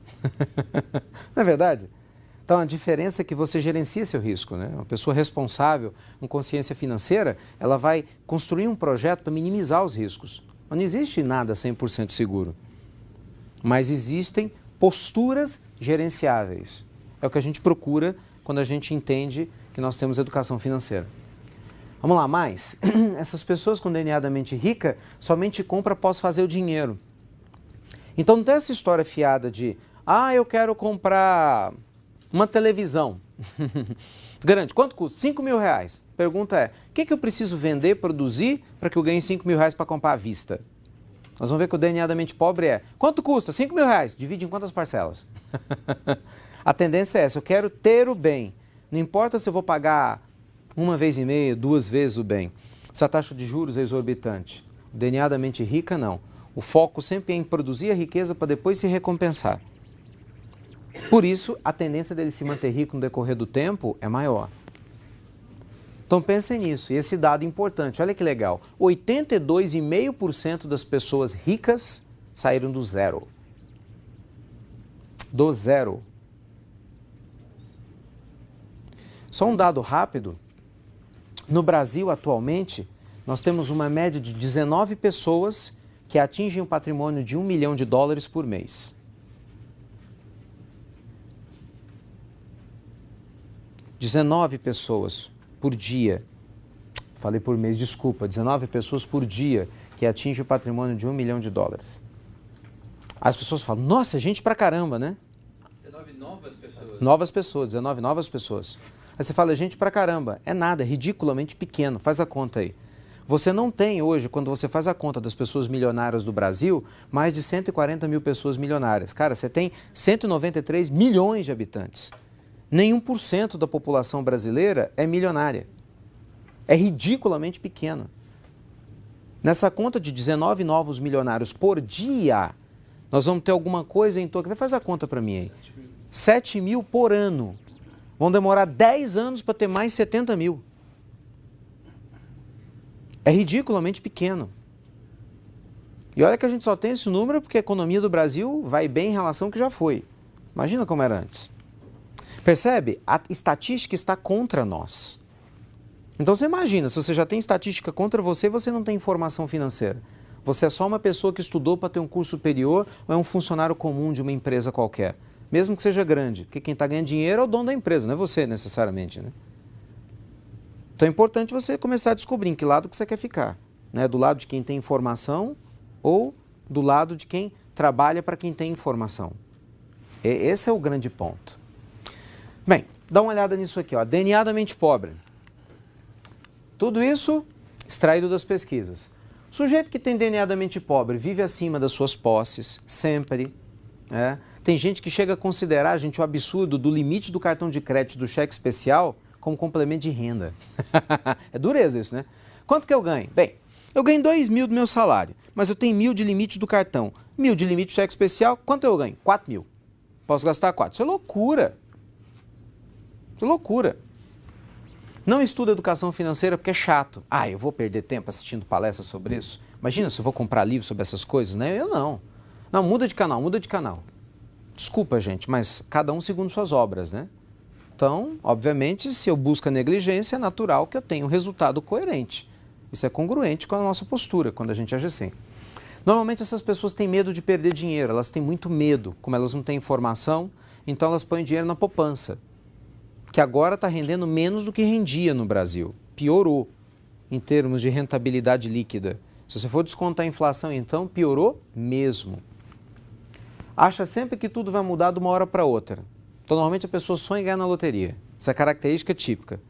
Não é verdade? Então a diferença é que você gerencia seu risco. Né? Uma pessoa responsável, com consciência financeira, ela vai construir um projeto para minimizar os riscos. Não existe nada 100% seguro, mas existem posturas gerenciáveis. É o que a gente procura quando a gente entende que nós temos educação financeira. Vamos lá, mais. Essas pessoas com DNA da mente rica somente compram após fazer o dinheiro. Então não tem essa história fiada de, eu quero comprar uma televisão grande. Quanto custa? 5 mil reais. Pergunta é, o que eu preciso vender, produzir, para que eu ganhe 5 mil reais para comprar à vista? Nós vamos ver que o DNA da mente pobre é, quanto custa? 5 mil reais. Divide em quantas parcelas? A tendência é essa, eu quero ter o bem. Não importa se eu vou pagar 1,5 vezes, 2 vezes o bem. Se a taxa de juros é exorbitante. O DNA da mente rica, não. O foco sempre é em produzir a riqueza para depois se recompensar. Por isso, a tendência dele se manter rico no decorrer do tempo é maior. Então pensem nisso, e esse dado é importante, olha que legal, 82,5% das pessoas ricas saíram do zero. Do zero. Só um dado rápido, no Brasil atualmente, nós temos uma média de 19 pessoas que atingem um patrimônio de $1 milhão por mês. 19 pessoas por dia, falei por mês, desculpa, 19 pessoas por dia que atingem o patrimônio de $1 milhão. As pessoas falam, nossa, é gente pra caramba, né? 19 novas pessoas. Novas pessoas, 19 novas pessoas. Aí você fala, gente pra caramba, é nada, é ridiculamente pequeno, faz a conta aí. Você não tem hoje, quando você faz a conta das pessoas milionárias do Brasil, mais de 140 mil pessoas milionárias. Cara, você tem 193 milhões de habitantes. Nem 1% da população brasileira é milionária. É ridiculamente pequeno. Nessa conta de 19 novos milionários por dia, nós vamos ter alguma coisa em torno... Vai fazer a conta para mim aí. 7 mil por ano. Vão demorar 10 anos para ter mais 70 mil. É ridiculamente pequeno. E olha que a gente só tem esse número porque a economia do Brasil vai bem em relação ao que já foi. Imagina como era antes. Percebe? A estatística está contra nós. Então você imagina, se você já tem estatística contra você, você não tem informação financeira. Você é só uma pessoa que estudou para ter um curso superior ou é um funcionário comum de uma empresa qualquer. Mesmo que seja grande, porque quem está ganhando dinheiro é o dono da empresa, não é você necessariamente, né? Então é importante você começar a descobrir em que lado que você quer ficar. Né? Do lado de quem tem informação ou do lado de quem trabalha para quem tem informação. Esse é o grande ponto. Bem, dá uma olhada nisso aqui, ó, DNA da mente pobre. Tudo isso extraído das pesquisas. Sujeito que tem DNA da mente pobre vive acima das suas posses, sempre. Tem gente que chega a considerar, gente, o absurdo do limite do cartão de crédito do cheque especial como complemento de renda. É dureza isso, né? Quanto que eu ganho? Bem, eu ganho 2.000 do meu salário, mas eu tenho 1.000 de limite do cartão. 1.000 de limite do cheque especial, quanto eu ganho? 4.000. Posso gastar 4. Isso é loucura. Isso é loucura. Não estuda educação financeira porque é chato. Eu vou perder tempo assistindo palestras sobre isso. Imagina se eu vou comprar livro sobre essas coisas, né? Eu não. Não, muda de canal, muda de canal. Desculpa, gente, mas cada um segundo suas obras, né? Então, obviamente, se eu busco a negligência, é natural que eu tenha um resultado coerente. Isso é congruente com a nossa postura quando a gente age assim. Normalmente essas pessoas têm medo de perder dinheiro, elas têm muito medo. Como elas não têm informação, então elas põem dinheiro na poupança, que agora está rendendo menos do que rendia no Brasil. Piorou em termos de rentabilidade líquida. Se você for descontar a inflação, então, piorou mesmo. Acha sempre que tudo vai mudar de uma hora para outra. Então, normalmente a pessoa sonha em ganhar na loteria. Essa é a característica típica.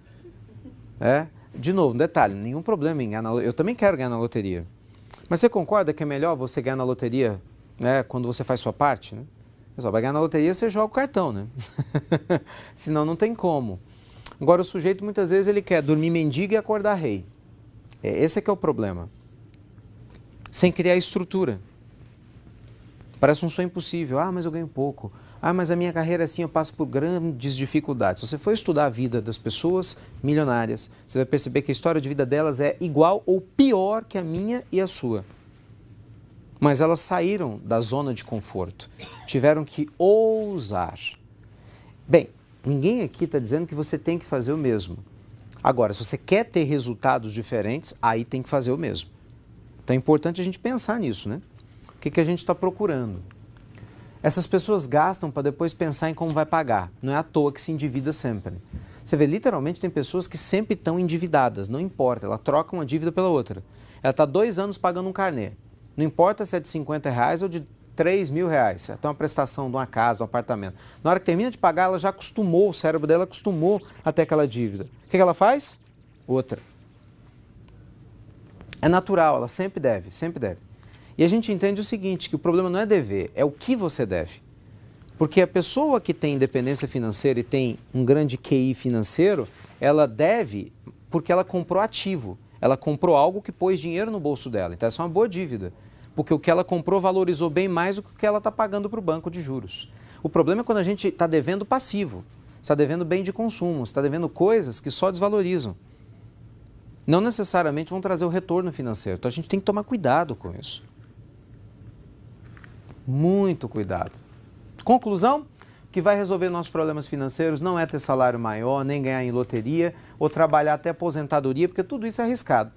De novo, um detalhe, nenhum problema em ganhar na loteria. Eu também quero ganhar na loteria. Mas você concorda que é melhor você ganhar na loteria, né, quando você faz sua parte, né? Você só vai ganhar na loteria, você joga o cartão, né? Senão não tem como. Agora, o sujeito, muitas vezes, ele quer dormir mendigo e acordar rei. Esse é que é o problema. Sem criar estrutura. Parece um sonho impossível. Mas eu ganho pouco. Mas a minha carreira assim, eu passo por grandes dificuldades. Se você for estudar a vida das pessoas milionárias, você vai perceber que a história de vida delas é igual ou pior que a minha e a sua. Mas elas saíram da zona de conforto. Tiveram que ousar. Bem, ninguém aqui está dizendo que você tem que fazer o mesmo. Agora, se você quer ter resultados diferentes, aí tem que fazer o mesmo. Então é importante a gente pensar nisso, né? O que a gente está procurando? Essas pessoas gastam para depois pensar em como vai pagar. Não é à toa que se endivida sempre. Você vê, literalmente, tem pessoas que sempre estão endividadas, não importa, ela troca uma dívida pela outra. Ela está 2 anos pagando um carnê. Não importa se é de R$50 ou de R$3.000. Até uma prestação de uma casa, de um apartamento. Na hora que termina de pagar, ela já acostumou, o cérebro dela acostumou até aquela dívida. O que ela faz? Outra. É natural, ela sempre deve, sempre deve. E a gente entende o seguinte, que o problema não é dever, é o que você deve. Porque a pessoa que tem independência financeira e tem um grande QI financeiro, ela deve porque ela comprou ativo. Ela comprou algo que pôs dinheiro no bolso dela. Então essa é uma boa dívida. Porque o que ela comprou valorizou bem mais do que o que ela está pagando para o banco de juros. O problema é quando a gente está devendo passivo. Está devendo bem de consumo, está devendo coisas que só desvalorizam. Não necessariamente vão trazer o retorno financeiro. Então a gente tem que tomar cuidado com isso. Muito cuidado. Conclusão? O que vai resolver nossos problemas financeiros não é ter salário maior, nem ganhar em loteria, ou trabalhar até aposentadoria, porque tudo isso é arriscado.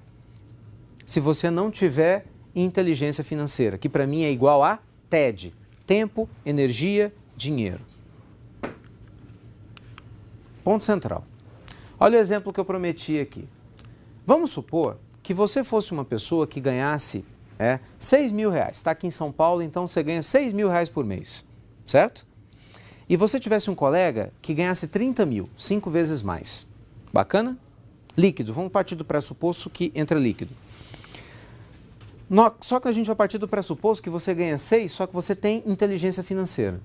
Se você não tiver inteligência financeira, que para mim é igual a TED, tempo, energia, dinheiro. Ponto central. Olha o exemplo que eu prometi aqui. Vamos supor que você fosse uma pessoa que ganhasse R$6.000. Está aqui em São Paulo, então você ganha R$6.000 por mês, certo? E você tivesse um colega que ganhasse 30.000, 5 vezes mais. Bacana? Líquido, vamos partir do pressuposto que entra líquido. Só que a gente vai partir do pressuposto que você ganha 6, só que você tem inteligência financeira.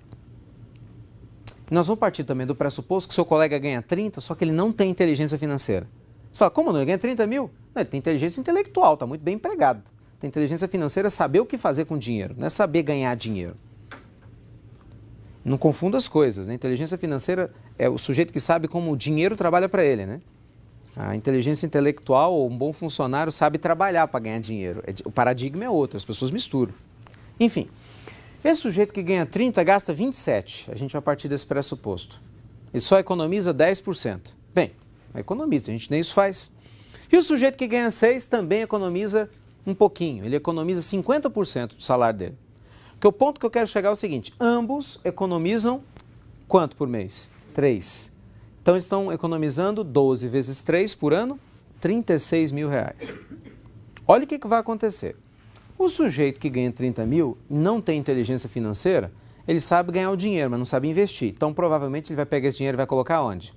Nós vamos partir também do pressuposto que seu colega ganha 30, só que ele não tem inteligência financeira. Você fala, como não? Ele ganha 30.000? Não, ele tem inteligência intelectual, está muito bem empregado. Tem inteligência financeira é saber o que fazer com dinheiro, não é saber ganhar dinheiro. Não confunda as coisas, né? Inteligência financeira é o sujeito que sabe como o dinheiro trabalha para ele, né? A inteligência intelectual ou um bom funcionário sabe trabalhar para ganhar dinheiro. O paradigma é outro, as pessoas misturam. Enfim, esse sujeito que ganha 30 gasta 27. A gente vai partir desse pressuposto. Ele só economiza 10%. Bem, economiza, a gente nem isso faz. E o sujeito que ganha 6 também economiza um pouquinho. Ele economiza 50% do salário dele. Porque o ponto que eu quero chegar é o seguinte, ambos economizam quanto por mês? 3. Então, eles estão economizando 12 vezes 3 por ano, R$36.000. Olha o que vai acontecer. O sujeito que ganha 30.000 não tem inteligência financeira, ele sabe ganhar o dinheiro, mas não sabe investir. Então, provavelmente, ele vai pegar esse dinheiro e vai colocar onde?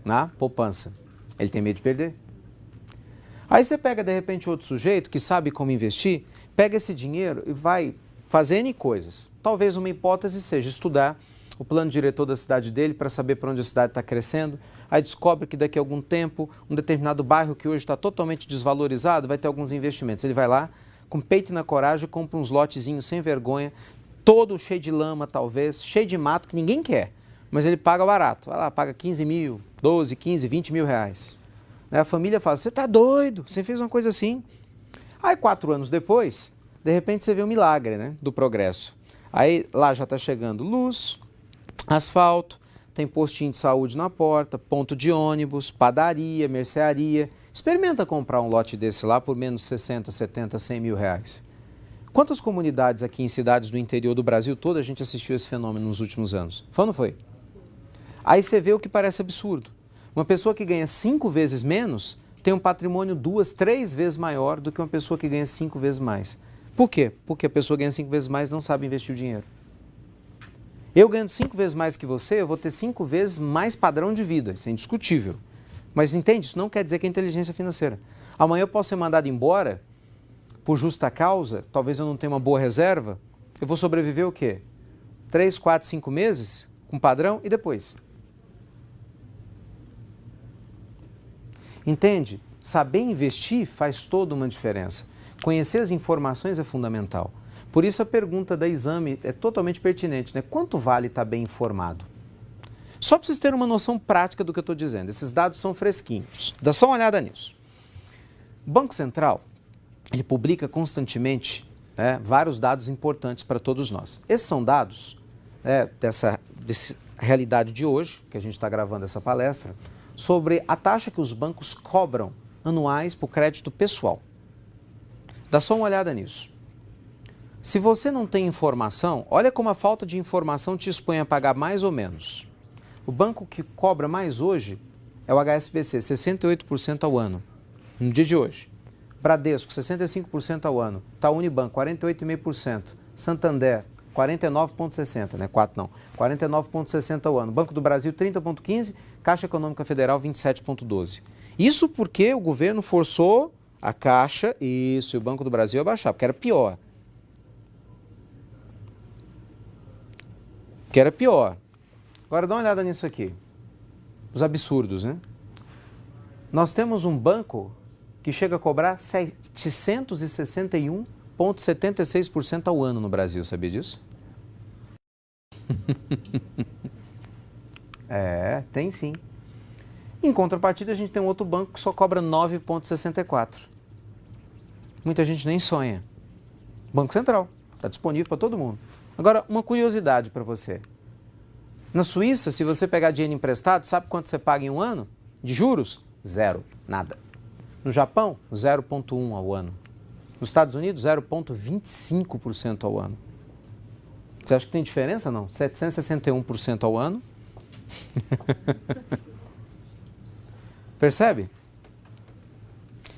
Na poupança. Ele tem medo de perder. Aí você pega, de repente, outro sujeito que sabe como investir, pega esse dinheiro e vai fazer N coisas. Talvez uma hipótese seja estudar o plano diretor da cidade dele para saber para onde a cidade está crescendo. Aí descobre que daqui a algum tempo, um determinado bairro que hoje está totalmente desvalorizado vai ter alguns investimentos. Ele vai lá, com peito na coragem, compra uns lotezinhos sem vergonha, todo cheio de lama talvez, cheio de mato que ninguém quer, mas ele paga barato. Vai lá, paga 15 mil, 12, 15, 20 mil reais. A família fala, você está doido, você fez uma coisa assim. Aí 4 anos depois, de repente você vê um milagre, né, do progresso. Aí lá já está chegando luz, asfalto, tem postinho de saúde na porta, ponto de ônibus, padaria, mercearia. Experimenta comprar um lote desse lá por menos 60, 70, 100 mil reais. Quantas comunidades aqui em cidades do interior do Brasil todo a gente assistiu esse fenômeno nos últimos anos? Foi ou não foi? Aí você vê o que parece absurdo. Uma pessoa que ganha 5 vezes menos tem um patrimônio 2, 3 vezes maior do que uma pessoa que ganha 5 vezes mais. Por quê? Porque a pessoa que ganha 5 vezes mais não sabe investir o dinheiro. Eu ganhando 5 vezes mais que você, eu vou ter 5 vezes mais padrão de vida, isso é indiscutível. Mas entende, isso não quer dizer que é inteligência financeira. Amanhã eu posso ser mandado embora por justa causa, talvez eu não tenha uma boa reserva, eu vou sobreviver o quê? 3, 4, 5 meses com padrão e depois? Entende? Saber investir faz toda uma diferença. Conhecer as informações é fundamental. Por isso a pergunta da exame é totalmente pertinente, né? Quanto vale estar bem informado? Só para vocês terem uma noção prática do que eu estou dizendo. Esses dados são fresquinhos. Dá só uma olhada nisso. O Banco Central, ele publica constantemente, né, vários dados importantes para todos nós. Esses são dados, né, dessa realidade de hoje, que a gente está gravando essa palestra, sobre a taxa que os bancos cobram anuais para o crédito pessoal. Dá só uma olhada nisso. Se você não tem informação, olha como a falta de informação te expõe a pagar mais ou menos. O banco que cobra mais hoje é o HSBC, 68% ao ano, no dia de hoje. Bradesco, 65% ao ano. Itaú Unibanco, 48,5%. Santander, 49,60%, né? 4 não. 49,60% ao ano. Banco do Brasil, 30,15%. Caixa Econômica Federal, 27,12%. Isso porque o governo forçou a Caixa, isso, e o Banco do Brasil a baixar, porque era pior. Agora dá uma olhada nisso aqui. Os absurdos, né? Nós temos um banco que chega a cobrar 761,76% ao ano no Brasil, sabia disso? Tem sim. Em contrapartida, a gente tem um outro banco que só cobra 9,64%. Muita gente nem sonha. Banco Central, está disponível para todo mundo. Agora, uma curiosidade para você. Na Suíça, se você pegar dinheiro emprestado, sabe quanto você paga em um ano? De juros? 0, nada. No Japão, 0,1% ao ano. Nos Estados Unidos, 0,25% ao ano. Você acha que tem diferença? Não. 761% ao ano. Percebe?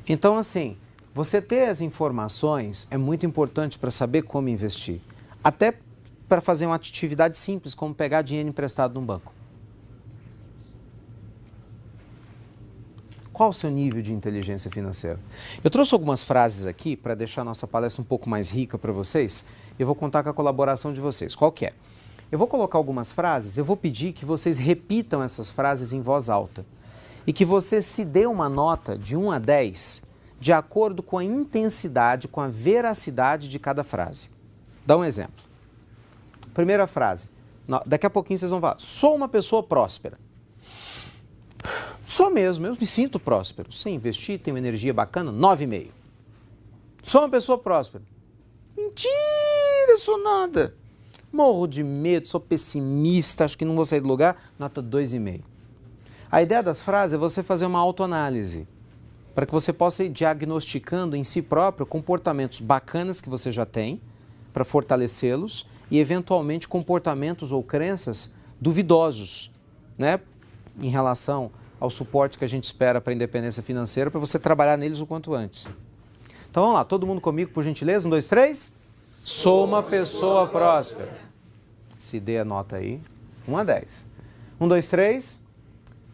Então, assim, você ter as informações é muito importante para saber como investir. Até para fazer uma atividade simples, como pegar dinheiro emprestado num banco. Qual o seu nível de inteligência financeira? Eu trouxe algumas frases aqui para deixar a nossa palestra um pouco mais rica para vocês. Eu vou contar com a colaboração de vocês. Qual que é? Eu vou colocar algumas frases, eu vou pedir que vocês repitam essas frases em voz alta. E que você se dê uma nota de 1 a 10, de acordo com a intensidade, com a veracidade de cada frase. Dá um exemplo. Primeira frase. Daqui a pouquinho vocês vão falar. Sou uma pessoa próspera. Sou mesmo, eu me sinto próspero. Sem investir, tenho energia bacana, 9,5. Sou uma pessoa próspera. Mentira, sou nada. Morro de medo, sou pessimista, acho que não vou sair do lugar, nota 2,5. A ideia das frases é você fazer uma autoanálise, para que você possa ir diagnosticando em si próprio comportamentos bacanas que você já tem, para fortalecê-los, e eventualmente comportamentos ou crenças duvidosos, né, em relação ao suporte que a gente espera para a independência financeira, para você trabalhar neles o quanto antes. Então vamos lá, todo mundo comigo, por gentileza, 1, 2, 3. Sou uma pessoa próspera. Se dê a nota aí, 1 a 10. 1, 2, 3.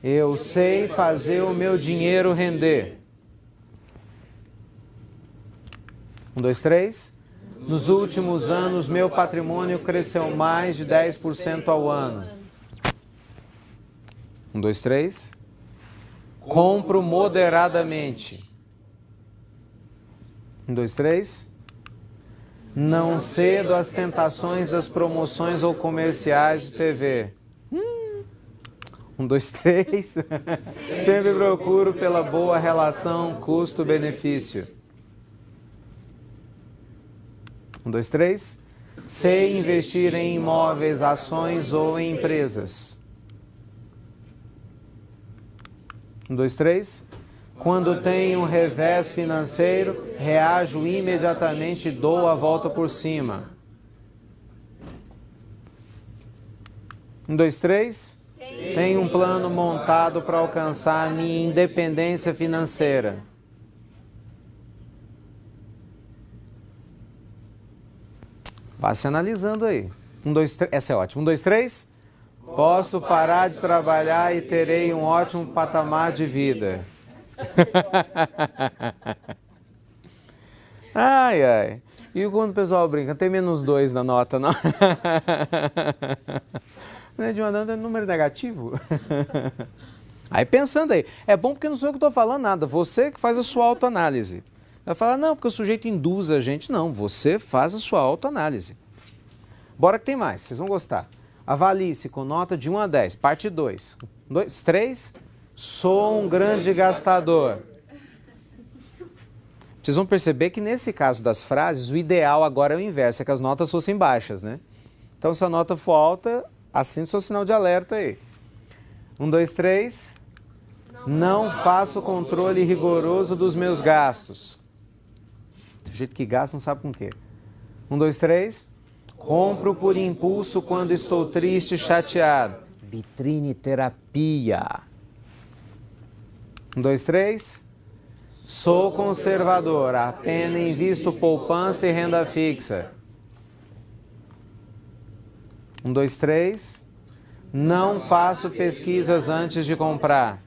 Eu sei fazer o meu dinheiro render. Um, dois, três. Nos últimos anos, meu patrimônio cresceu mais de 10% ao ano. Um, dois, três. Compro moderadamente. Um, dois, três. Não cedo às tentações das promoções ou comerciais de TV. Um, dois, três. Sempre procuro pela boa relação custo-benefício. Um, dois, três. Sei investir em imóveis, ações ou em empresas. Um, dois, três. Quando tenho um revés financeiro, reajo imediatamente e dou a volta por cima. Um, dois, três. Tenho um plano montado para alcançar a minha independência financeira. Vá se analisando aí. Um, dois, três. Essa é ótima. Um, dois, três. Posso parar de trabalhar e terei um ótimo patamar de vida. Ai, ai. E quando o pessoal brinca, tem -2 na nota, não? Não é de uma é número negativo? Aí pensando aí, é bom porque não sou eu que estou falando nada, você que faz a sua autoanálise. Vai falar, não, porque o sujeito induz a gente. Não, você faz a sua autoanálise. Bora que tem mais, vocês vão gostar. Avalie-se com nota de 1 a 10, parte 2. 2, 3, sou um grande gastador. Vocês vão perceber que nesse caso das frases, o ideal agora é o inverso, é que as notas fossem baixas, né? Então, se a nota for alta, assine o seu sinal de alerta aí. 1, 2, 3. Não faço controle rigoroso dos meus gastos. Do jeito que gasta, não sabe com o quê. 1, 2, 3. Compro por impulso quando estou triste e chateado. Vitrine terapia. 1, 2, 3. Sou conservador, apenas invisto poupança e renda fixa. 1, 2, 3. Não faço pesquisas antes de comprar.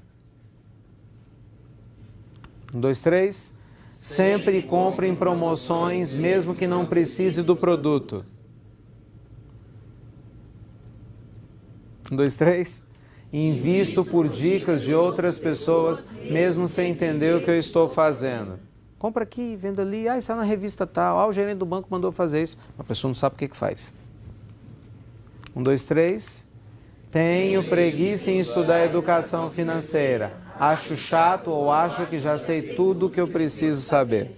1, 2, 3. Sempre compro em promoções, mesmo que não precise do produto. 1, 2, 3. Invisto por dicas de outras pessoas, mesmo sem entender o que eu estou fazendo. Compra aqui, venda ali, isso é na revista tal, o gerente do banco mandou fazer isso. A pessoa não sabe o que faz. 1, 2, 3. Tenho preguiça em estudar educação financeira. Acho chato ou acho que já sei tudo o que eu preciso saber.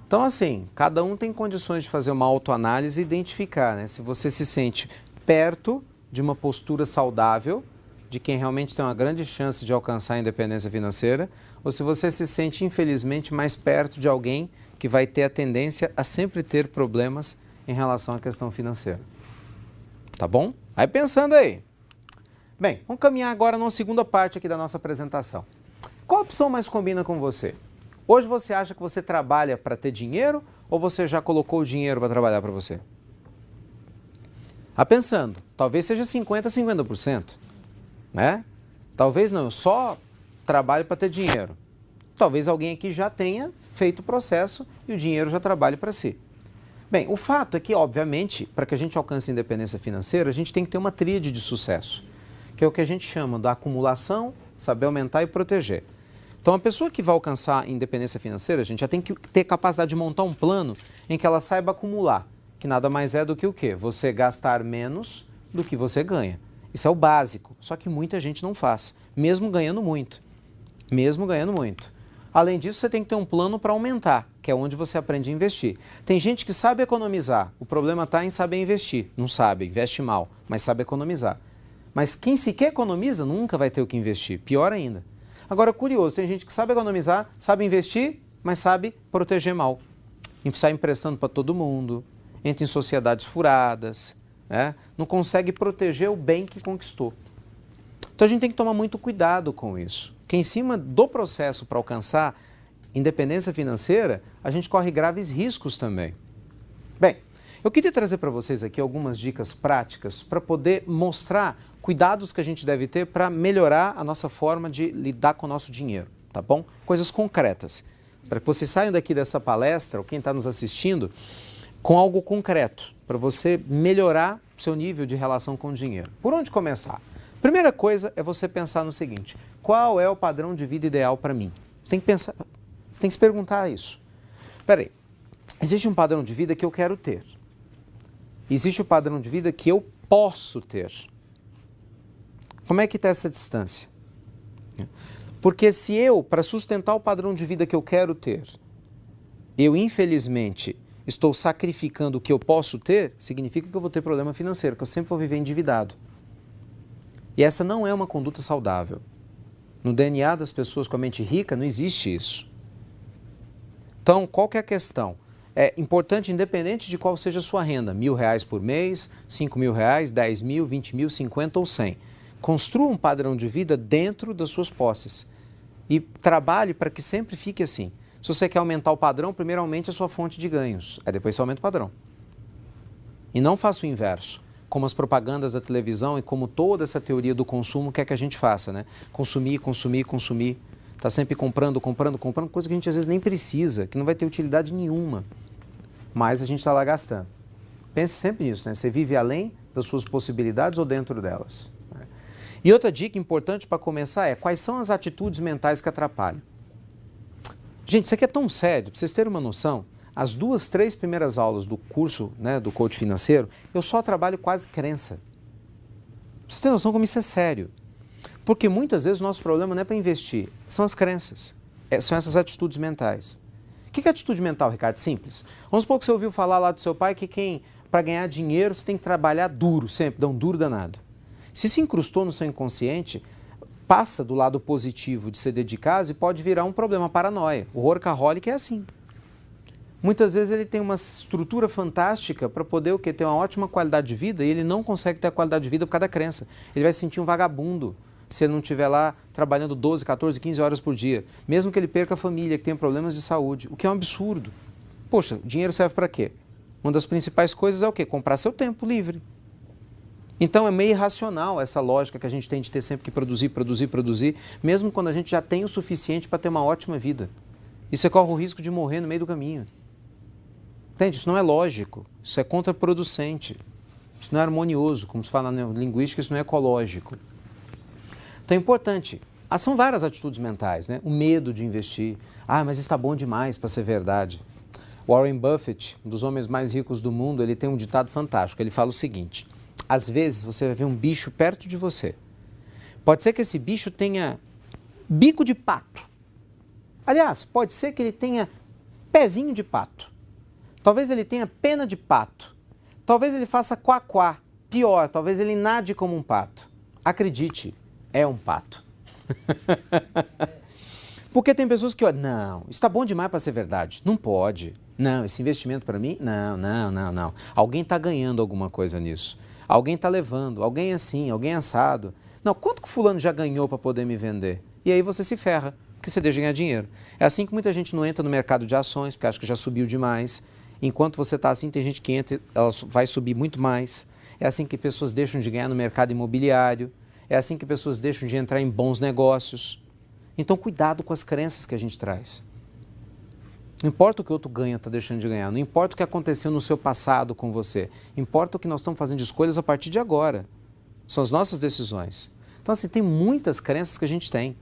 Então, assim, cada um tem condições de fazer uma autoanálise e identificar, né? Se você se sente perto de uma postura saudável, de quem realmente tem uma grande chance de alcançar a independência financeira, ou se você se sente, infelizmente, mais perto de alguém que vai ter a tendência a sempre ter problemas em relação à questão financeira. Tá bom? Vai pensando aí. Bem, vamos caminhar agora numa segunda parte aqui da nossa apresentação. Qual opção mais combina com você? Hoje você acha que você trabalha para ter dinheiro ou você já colocou o dinheiro para trabalhar para você? Tá pensando, talvez seja 50% a 50%, né? Talvez não, eu só trabalho para ter dinheiro. Talvez alguém aqui já tenha feito o processo e o dinheiro já trabalhe para si. Bem, o fato é que, obviamente, para que a gente alcance a independência financeira, a gente tem que ter uma tríade de sucesso, que é o que a gente chama da acumulação, saber aumentar e proteger. Então, a pessoa que vai alcançar a independência financeira, a gente já tem que ter capacidade de montar um plano em que ela saiba acumular, que nada mais é do que o quê? Você gastar menos do que você ganha. Isso é o básico, só que muita gente não faz, mesmo ganhando muito. Mesmo ganhando muito. Além disso, você tem que ter um plano para aumentar, que é onde você aprende a investir. Tem gente que sabe economizar, o problema está em saber investir. Não sabe, investe mal, mas sabe economizar. Mas quem sequer economiza nunca vai ter o que investir, pior ainda. Agora, curioso, tem gente que sabe economizar, sabe investir, mas sabe proteger mal. E sai emprestando para todo mundo, entra em sociedades furadas, né? Não consegue proteger o bem que conquistou. Então a gente tem que tomar muito cuidado com isso, que em cima do processo para alcançar independência financeira, a gente corre graves riscos também. Bem, eu queria trazer para vocês aqui algumas dicas práticas para poder mostrar cuidados que a gente deve ter para melhorar a nossa forma de lidar com o nosso dinheiro, tá bom? Coisas concretas. para que vocês saiam daqui dessa palestra, ou quem está nos assistindo, com algo concreto, para você melhorar o seu nível de relação com o dinheiro. Por onde começar? Primeira coisa é você pensar no seguinte: qual é o padrão de vida ideal para mim? Você tem que pensar, você tem que se perguntar isso. Espera aí, existe um padrão de vida que eu quero ter. Existe o padrão de vida que eu posso ter. Como é que está essa distância? Porque se eu, para sustentar o padrão de vida que eu quero ter, eu infelizmente estou sacrificando o que eu posso ter, significa que eu vou ter problema financeiro, que eu sempre vou viver endividado. E essa não é uma conduta saudável. No DNA das pessoas com a mente rica não existe isso. Então, qual que é a questão? É importante, independente de qual seja a sua renda, R$1.000 por mês, R$5.000, 10 mil, 20 mil, 50 ou 100. Construa um padrão de vida dentro das suas posses e trabalhe para que sempre fique assim. Se você quer aumentar o padrão, primeiro aumente a sua fonte de ganhos, aí depois você aumenta o padrão. E não faça o inverso, como as propagandas da televisão e como toda essa teoria do consumo quer que a gente faça, né? Consumir, consumir, consumir. Está sempre comprando, comprando, comprando, coisa que a gente às vezes nem precisa, que não vai ter utilidade nenhuma. Mas a gente está lá gastando. Pense sempre nisso, né? Você vive além das suas possibilidades ou dentro delas. Né? E outra dica importante para começar é: quais são as atitudes mentais que atrapalham? Gente, isso aqui é tão sério, para vocês terem uma noção, as 2, 3 primeiras aulas do curso, né, do coach financeiro, eu só trabalho quase crença. Pra vocês terem noção como isso é sério. Porque muitas vezes o nosso problema não é para investir, são as crenças, são essas atitudes mentais. O que é atitude mental, Ricardo? Simples. Vamos supor que você ouviu falar lá do seu pai que para ganhar dinheiro você tem que trabalhar duro, sempre, dar um duro danado. Se se incrustou no seu inconsciente, passa do lado positivo de ser dedicado e pode virar um problema, paranoia. O workaholic é assim. Muitas vezes ele tem uma estrutura fantástica para poder ter uma ótima qualidade de vida e ele não consegue ter a qualidade de vida por causa da crença. Ele vai se sentir um vagabundo se ele não estiver lá trabalhando 12, 14, 15 horas por dia. Mesmo que ele perca a família, que tenha problemas de saúde, o que é um absurdo. Poxa, dinheiro serve para quê? Uma das principais coisas é o quê? Comprar seu tempo livre. Então é meio irracional essa lógica que a gente tem de ter sempre que produzir, produzir, produzir, mesmo quando a gente já tem o suficiente para ter uma ótima vida. E você corre o risco de morrer no meio do caminho. Entende? Isso não é lógico, isso é contraproducente, isso não é harmonioso, como se fala na linguística, isso não é ecológico. Então é importante, são várias atitudes mentais, né? O medo de investir, mas está bom demais para ser verdade. Warren Buffett, um dos homens mais ricos do mundo, ele tem um ditado fantástico, ele fala o seguinte: às vezes você vai ver um bicho perto de você, pode ser que esse bicho tenha bico de pato, aliás, pode ser que ele tenha pezinho de pato. Talvez ele tenha pena de pato. Talvez ele faça quá-quá. Pior, talvez ele nade como um pato. Acredite, é um pato. Porque tem pessoas que olham, não, isso está bom demais para ser verdade. Não pode. Não, esse investimento para mim, não. Alguém está ganhando alguma coisa nisso. Alguém está levando, alguém assim, alguém assado. Não, quanto que o fulano já ganhou para poder me vender? E aí você se ferra, porque você deixa de ganhar dinheiro. É assim que muita gente não entra no mercado de ações, porque acha que já subiu demais. Enquanto você está assim, tem gente que entra, ela vai subir muito mais. É assim que pessoas deixam de ganhar no mercado imobiliário. É assim que pessoas deixam de entrar em bons negócios. Então, cuidado com as crenças que a gente traz. Não importa o que o outro ganha, está deixando de ganhar. Não importa o que aconteceu no seu passado com você. Importa o que nós estamos fazendo de escolhas a partir de agora. São as nossas decisões. Então, assim, tem muitas crenças que a gente tem.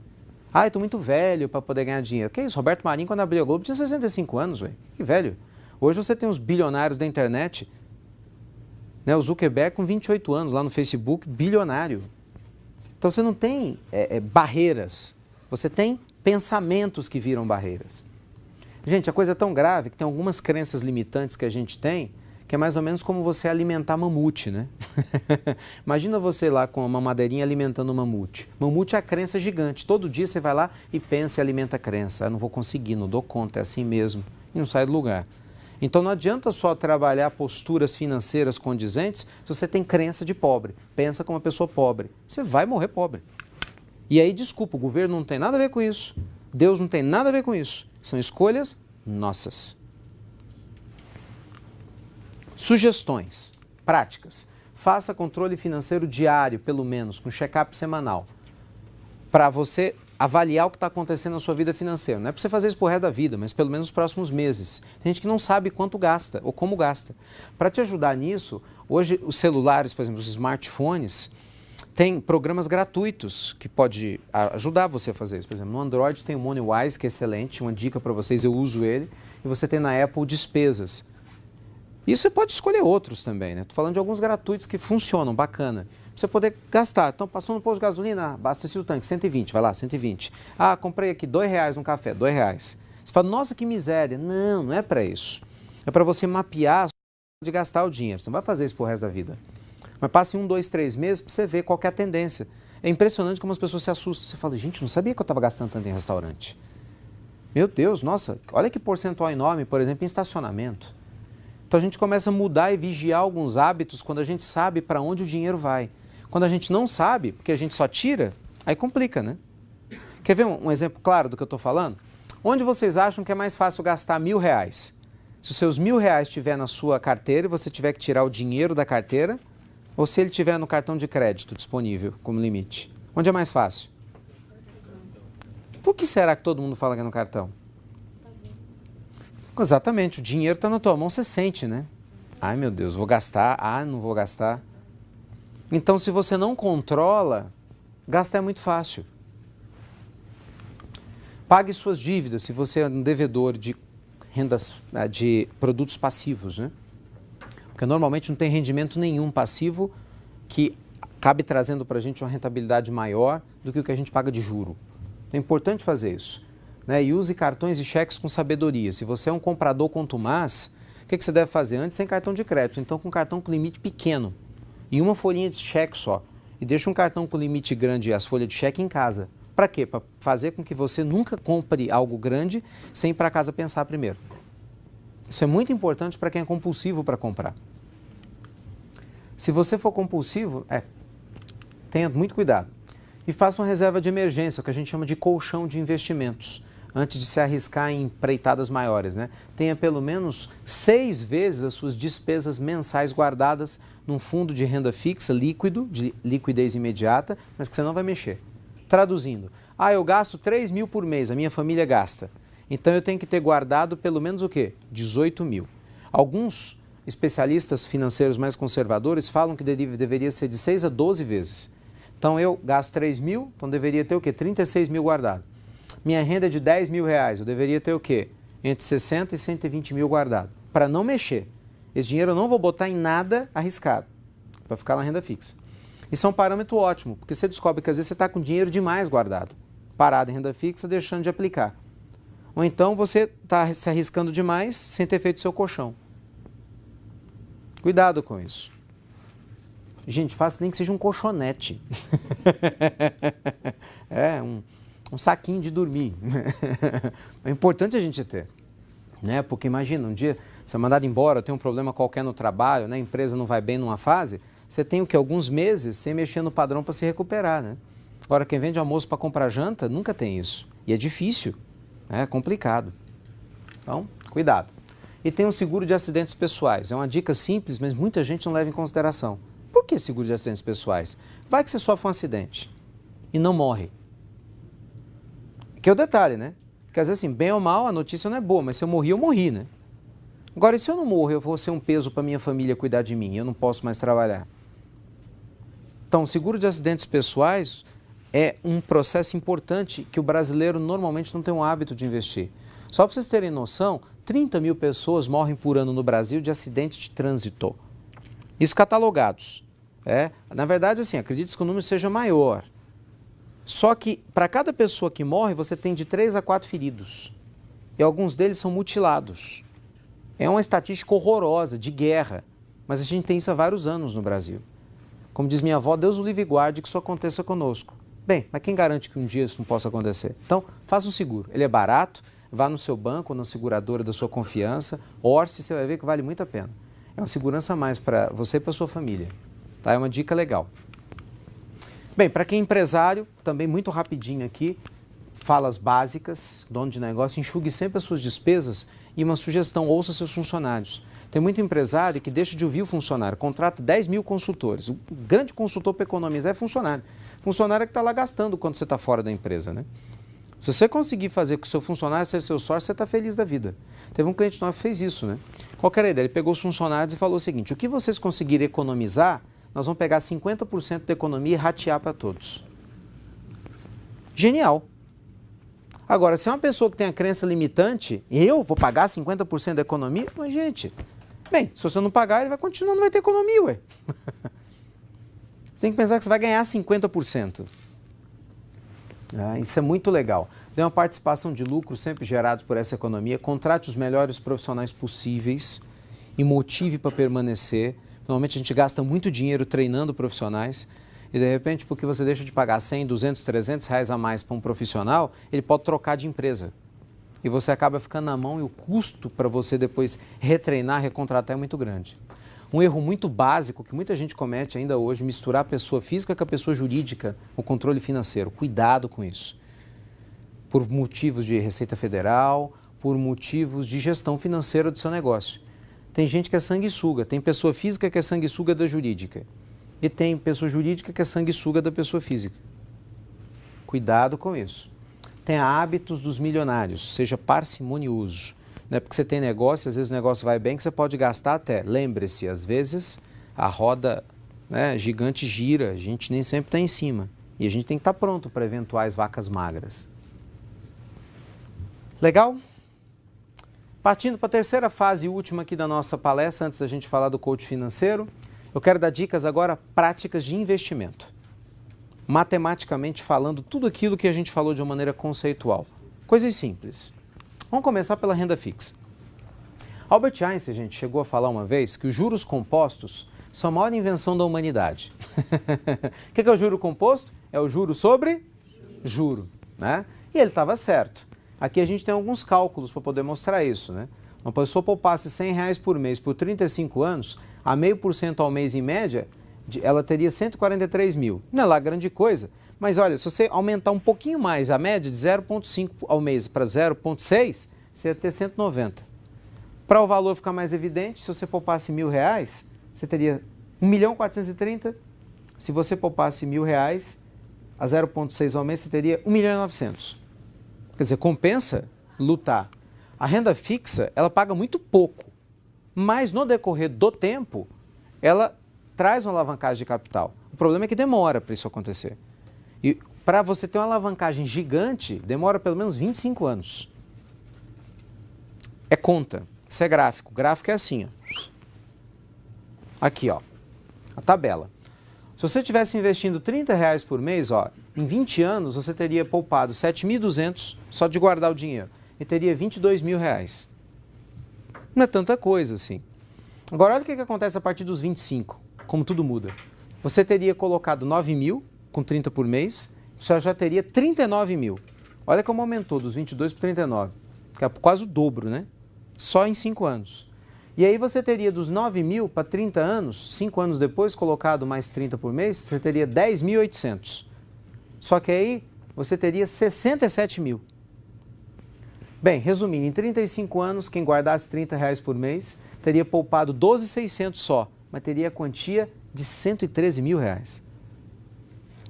Eu estou muito velho para poder ganhar dinheiro. Que isso? Roberto Marinho, quando abriu a Globo, tinha 65 anos, velho. Que velho. Hoje você tem os bilionários da internet, né? O Zuckerberg com 28 anos lá no Facebook, bilionário. Então você não tem barreiras, você tem pensamentos que viram barreiras. Gente, a coisa é tão grave que tem algumas crenças limitantes que a gente tem, que é mais ou menos como você alimentar mamute, né? Imagina você lá com uma madeirinha alimentando mamute. Mamute é a crença gigante, todo dia você vai lá e pensa e alimenta a crença. Eu não vou conseguir, não dou conta, é assim mesmo, e não sai do lugar. Então não adianta só trabalhar posturas financeiras condizentes se você tem crença de pobre. Pensa como uma pessoa pobre. Você vai morrer pobre. E aí, desculpa, o governo não tem nada a ver com isso. Deus não tem nada a ver com isso. São escolhas nossas. Sugestões práticas. Faça controle financeiro diário, pelo menos, com check-up semanal. Para você avaliar o que está acontecendo na sua vida financeira. Não é para você fazer isso por resto da vida, mas pelo menos nos próximos meses. Tem gente que não sabe quanto gasta ou como gasta. Para te ajudar nisso, hoje os celulares, por exemplo, os smartphones, tem programas gratuitos que pode ajudar você a fazer isso. Por exemplo, no Android tem o MoneyWise, que é excelente, uma dica para vocês, eu uso ele. E você tem na Apple Despesas. E você pode escolher outros também, né? Estou falando de alguns gratuitos que funcionam, bacana. Pra você poder gastar. Então, passou no posto de gasolina, abasteci o tanque, 120, vai lá, 120. Ah, comprei aqui R$2 no café, R$2. Você fala, nossa, que miséria. Não, não é para isso. É para você mapear a sua forma de gastar o dinheiro. Você não vai fazer isso pro resto da vida. Mas passe 1, 2, 3 meses para você ver qual que é a tendência. É impressionante como as pessoas se assustam. Você fala, gente, não sabia que eu estava gastando tanto em restaurante. Meu Deus, nossa, olha que percentual enorme, por exemplo, em estacionamento. Então a gente começa a mudar e vigiar alguns hábitos quando a gente sabe para onde o dinheiro vai. Quando a gente não sabe, porque a gente só tira, aí complica, né? Quer ver um exemplo claro do que eu estou falando? Onde vocês acham que é mais fácil gastar R$1.000? Se os seus R$1.000 estiver na sua carteira e você tiver que tirar o dinheiro da carteira, ou se ele estiver no cartão de crédito disponível como limite? Onde é mais fácil? Por que será que todo mundo fala que é no cartão? Exatamente, o dinheiro está na tua mão, você sente, né? Ai, meu Deus, vou gastar, não vou gastar. Então, se você não controla, gastar é muito fácil. Pague suas dívidas se você é um devedor de rendas, de produtos passivos, né? Porque normalmente não tem rendimento nenhum passivo que acabe trazendo para a gente uma rentabilidade maior do que o que a gente paga de juro. É importante fazer isso. Né? E use cartões e cheques com sabedoria. Se você é um comprador contumaz, o que você deve fazer? Antes, sem cartão de crédito, então com cartão com limite pequeno e uma folhinha de cheque só. E deixa um cartão com limite grande e as folhas de cheque em casa. Para quê? Para fazer com que você nunca compre algo grande sem ir para casa pensar primeiro. Isso é muito importante para quem é compulsivo para comprar. Se você for compulsivo, tenha muito cuidado. E faça uma reserva de emergência, o que a gente chama de colchão de investimentos, antes de se arriscar em empreitadas maiores, né? Tenha pelo menos 6 vezes as suas despesas mensais guardadas num fundo de renda fixa, líquido, de liquidez imediata, mas que você não vai mexer. Traduzindo, eu gasto 3 mil por mês, a minha família gasta. Então eu tenho que ter guardado pelo menos o quê? 18 mil. Alguns especialistas financeiros mais conservadores falam que deveria ser de 6 a 12 vezes. Então eu gasto 3 mil, então deveria ter o quê? 36 mil guardado. Minha renda é de 10 mil reais, eu deveria ter o quê? Entre 60 e 120 mil guardado. Para não mexer. Esse dinheiro eu não vou botar em nada arriscado. Vai ficar na renda fixa. Isso é um parâmetro ótimo, porque você descobre que às vezes você está com dinheiro demais guardado. Parado em renda fixa, deixando de aplicar. Ou então você está se arriscando demais sem ter feito seu colchão. Cuidado com isso. Gente, faça nem que seja um colchonete. Um saquinho de dormir. É importante a gente ter. Né? Porque imagina, um dia você é mandado embora, tem um problema qualquer no trabalho, né? A empresa não vai bem numa fase, você tem o quê? Alguns meses sem mexer no padrão para se recuperar. Né? Agora, quem vende almoço para comprar janta, nunca tem isso. E é difícil, é complicado. Então, cuidado. E tem um seguro de acidentes pessoais. É uma dica simples, mas muita gente não leva em consideração. Por que seguro de acidentes pessoais? Vai que você sofre um acidente e não morre. Que é o detalhe, né? Porque às vezes, assim, bem ou mal, a notícia não é boa, mas se eu morri, né? Agora, e se eu não morro, eu vou ser um peso para minha família cuidar de mim, eu não posso mais trabalhar. Então, seguro de acidentes pessoais é um processo importante que o brasileiro normalmente não tem o hábito de investir. Só para vocês terem noção, 30 mil pessoas morrem por ano no Brasil de acidentes de trânsito. Isso catalogados. Na verdade, assim, acredite que o número seja maior. Só que, para cada pessoa que morre, você tem de 3 a 4 feridos. E alguns deles são mutilados. É uma estatística horrorosa, de guerra. Mas a gente tem isso há vários anos no Brasil. Como diz minha avó, Deus o livre e guarde que isso aconteça conosco. Bem, mas quem garante que um dia isso não possa acontecer? Então, faça um seguro. Ele é barato, vá no seu banco ou na seguradora da sua confiança, orce, você vai ver que vale muito a pena. É uma segurança a mais para você e para sua família. Tá? É uma dica legal. Bem, para quem é empresário, também muito rapidinho aqui, falas básicas, dono de negócio, enxugue sempre as suas despesas e uma sugestão, ouça seus funcionários. Tem muito empresário que deixa de ouvir o funcionário, contrata 10 mil consultores. O grande consultor para economizar é funcionário. Funcionário é que está lá gastando quando você está fora da empresa, né? Se você conseguir fazer com que o seu funcionário seja seu sócio, você está feliz da vida. Teve um cliente nosso que fez isso, né? Qual que era a ideia? Ele pegou os funcionários e falou o seguinte: o que vocês conseguirem economizar, nós vamos pegar 50% da economia e ratear para todos. Genial. Agora, se é uma pessoa que tem a crença limitante, eu vou pagar 50% da economia? Mas, gente, bem, se você não pagar, ele vai continuar, não vai ter economia, ué. Você tem que pensar que você vai ganhar 50%. Isso é muito legal. Dê uma participação de lucro sempre gerado por essa economia, contrate os melhores profissionais possíveis e motive para permanecer. Normalmente a gente gasta muito dinheiro treinando profissionais e de repente, porque você deixa de pagar 100, 200, 300 reais a mais para um profissional, ele pode trocar de empresa. E você acaba ficando na mão e o custo para você depois retreinar, recontratar é muito grande. Um erro muito básico que muita gente comete ainda hoje, misturar a pessoa física com a pessoa jurídica, o controle financeiro. Cuidado com isso. Por motivos de Receita Federal, por motivos de gestão financeira do seu negócio. Tem gente que é sanguessuga, tem pessoa física que é sanguessuga da jurídica. E tem pessoa jurídica que é sanguessuga da pessoa física. Cuidado com isso. Tenha hábitos dos milionários, seja parcimonioso. Não é porque você tem negócio, às vezes o negócio vai bem, que você pode gastar até. Lembre-se, às vezes a roda, né, gigante gira, a gente nem sempre está em cima. E a gente tem que estar pronto para eventuais vacas magras. Legal? Partindo para a terceira fase e última aqui da nossa palestra, antes da gente falar do coach financeiro, eu quero dar dicas agora práticas de investimento. Matematicamente falando, tudo aquilo que a gente falou de uma maneira conceitual. Coisas simples. Vamos começar pela renda fixa. Albert Einstein, gente, chegou a falar uma vez que os juros compostos são a maior invenção da humanidade. O que é o juro composto? É o juro sobre juro, né? E ele estava certo. Aqui a gente tem alguns cálculos para poder mostrar isso, né? Uma pessoa poupasse 100 reais por mês por 35 anos, a 0,5% ao mês em média, ela teria 143 mil. Não é lá grande coisa, mas olha, se você aumentar um pouquinho mais a média de 0,5 ao mês para 0,6, você ia ter 190. Para o valor ficar mais evidente, se você poupasse R$1.000, você teria 1.430.000. Se você poupasse R$1.000 a 0,6 ao mês, você teria 1.900.000. Quer dizer, compensa lutar. A renda fixa, ela paga muito pouco, mas no decorrer do tempo, ela traz uma alavancagem de capital. O problema é que demora para isso acontecer. E para você ter uma alavancagem gigante, demora pelo menos 25 anos. É conta, isso é gráfico. Gráfico é assim, ó. Aqui, ó, a tabela. Se você estivesse investindo R$30 por mês, ó, em 20 anos você teria poupado 7.200 só de guardar o dinheiro e teria R$22.000. Não é tanta coisa assim. Agora, olha o que acontece a partir dos 25, como tudo muda. Você teria colocado 9.000 com 30 por mês, você já teria 39.000. Olha como aumentou dos 22 para 39, que é quase o dobro, né? Só em 5 anos. E aí você teria dos 9.000 para 30 anos, 5 anos depois, colocado mais 30 por mês, você teria 10.800. Só que aí você teria 67.000. Bem, resumindo, em 35 anos, quem guardasse R$30 por mês teria poupado 12.600 só, mas teria a quantia de R$113.000.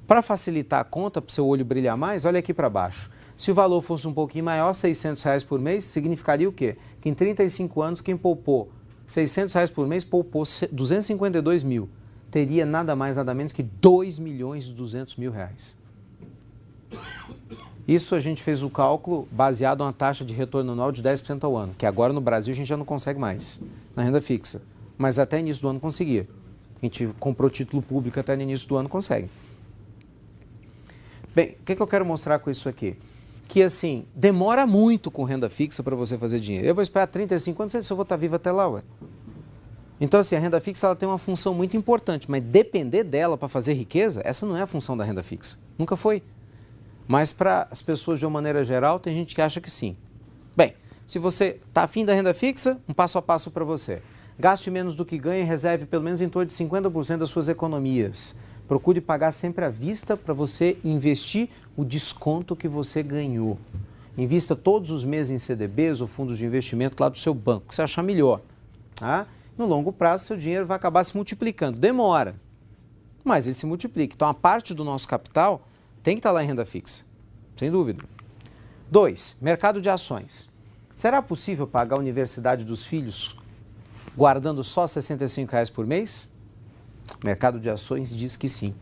Para facilitar a conta, para o seu olho brilhar mais, olha aqui para baixo. Se o valor fosse um pouquinho maior, R$600 por mês, significaria o quê? Que em 35 anos, quem poupou R$600 por mês, poupou 252.000. Teria nada mais, nada menos que R$2.200.000. Isso a gente fez o cálculo baseado em uma taxa de retorno anual de 10% ao ano, que agora no Brasil a gente já não consegue mais, na renda fixa. Mas até início do ano conseguia. A gente comprou título público até no início do ano, consegue. Bem, o que eu quero mostrar com isso aqui? Que assim, demora muito com renda fixa para você fazer dinheiro. Eu vou esperar 35 anos, se eu vou estar vivo até lá, ué. Então assim, a renda fixa ela tem uma função muito importante, mas depender dela para fazer riqueza, essa não é a função da renda fixa. Nunca foi. Mas para as pessoas de uma maneira geral, tem gente que acha que sim. Bem, se você está afim da renda fixa, um passo a passo para você. Gaste menos do que ganha e reserve pelo menos em torno de 50% das suas economias Procure pagar sempre à vista para você investir o desconto que você ganhou. Invista todos os meses em CDBs ou fundos de investimento lá do seu banco, que você achar melhor. Tá? No longo prazo, seu dinheiro vai acabar se multiplicando. Demora, mas ele se multiplica. Então, a parte do nosso capital tem que estar lá em renda fixa, sem dúvida. 2, mercado de ações. Será possível pagar a universidade dos filhos guardando só R$ 65 por mês? O mercado de ações diz que sim.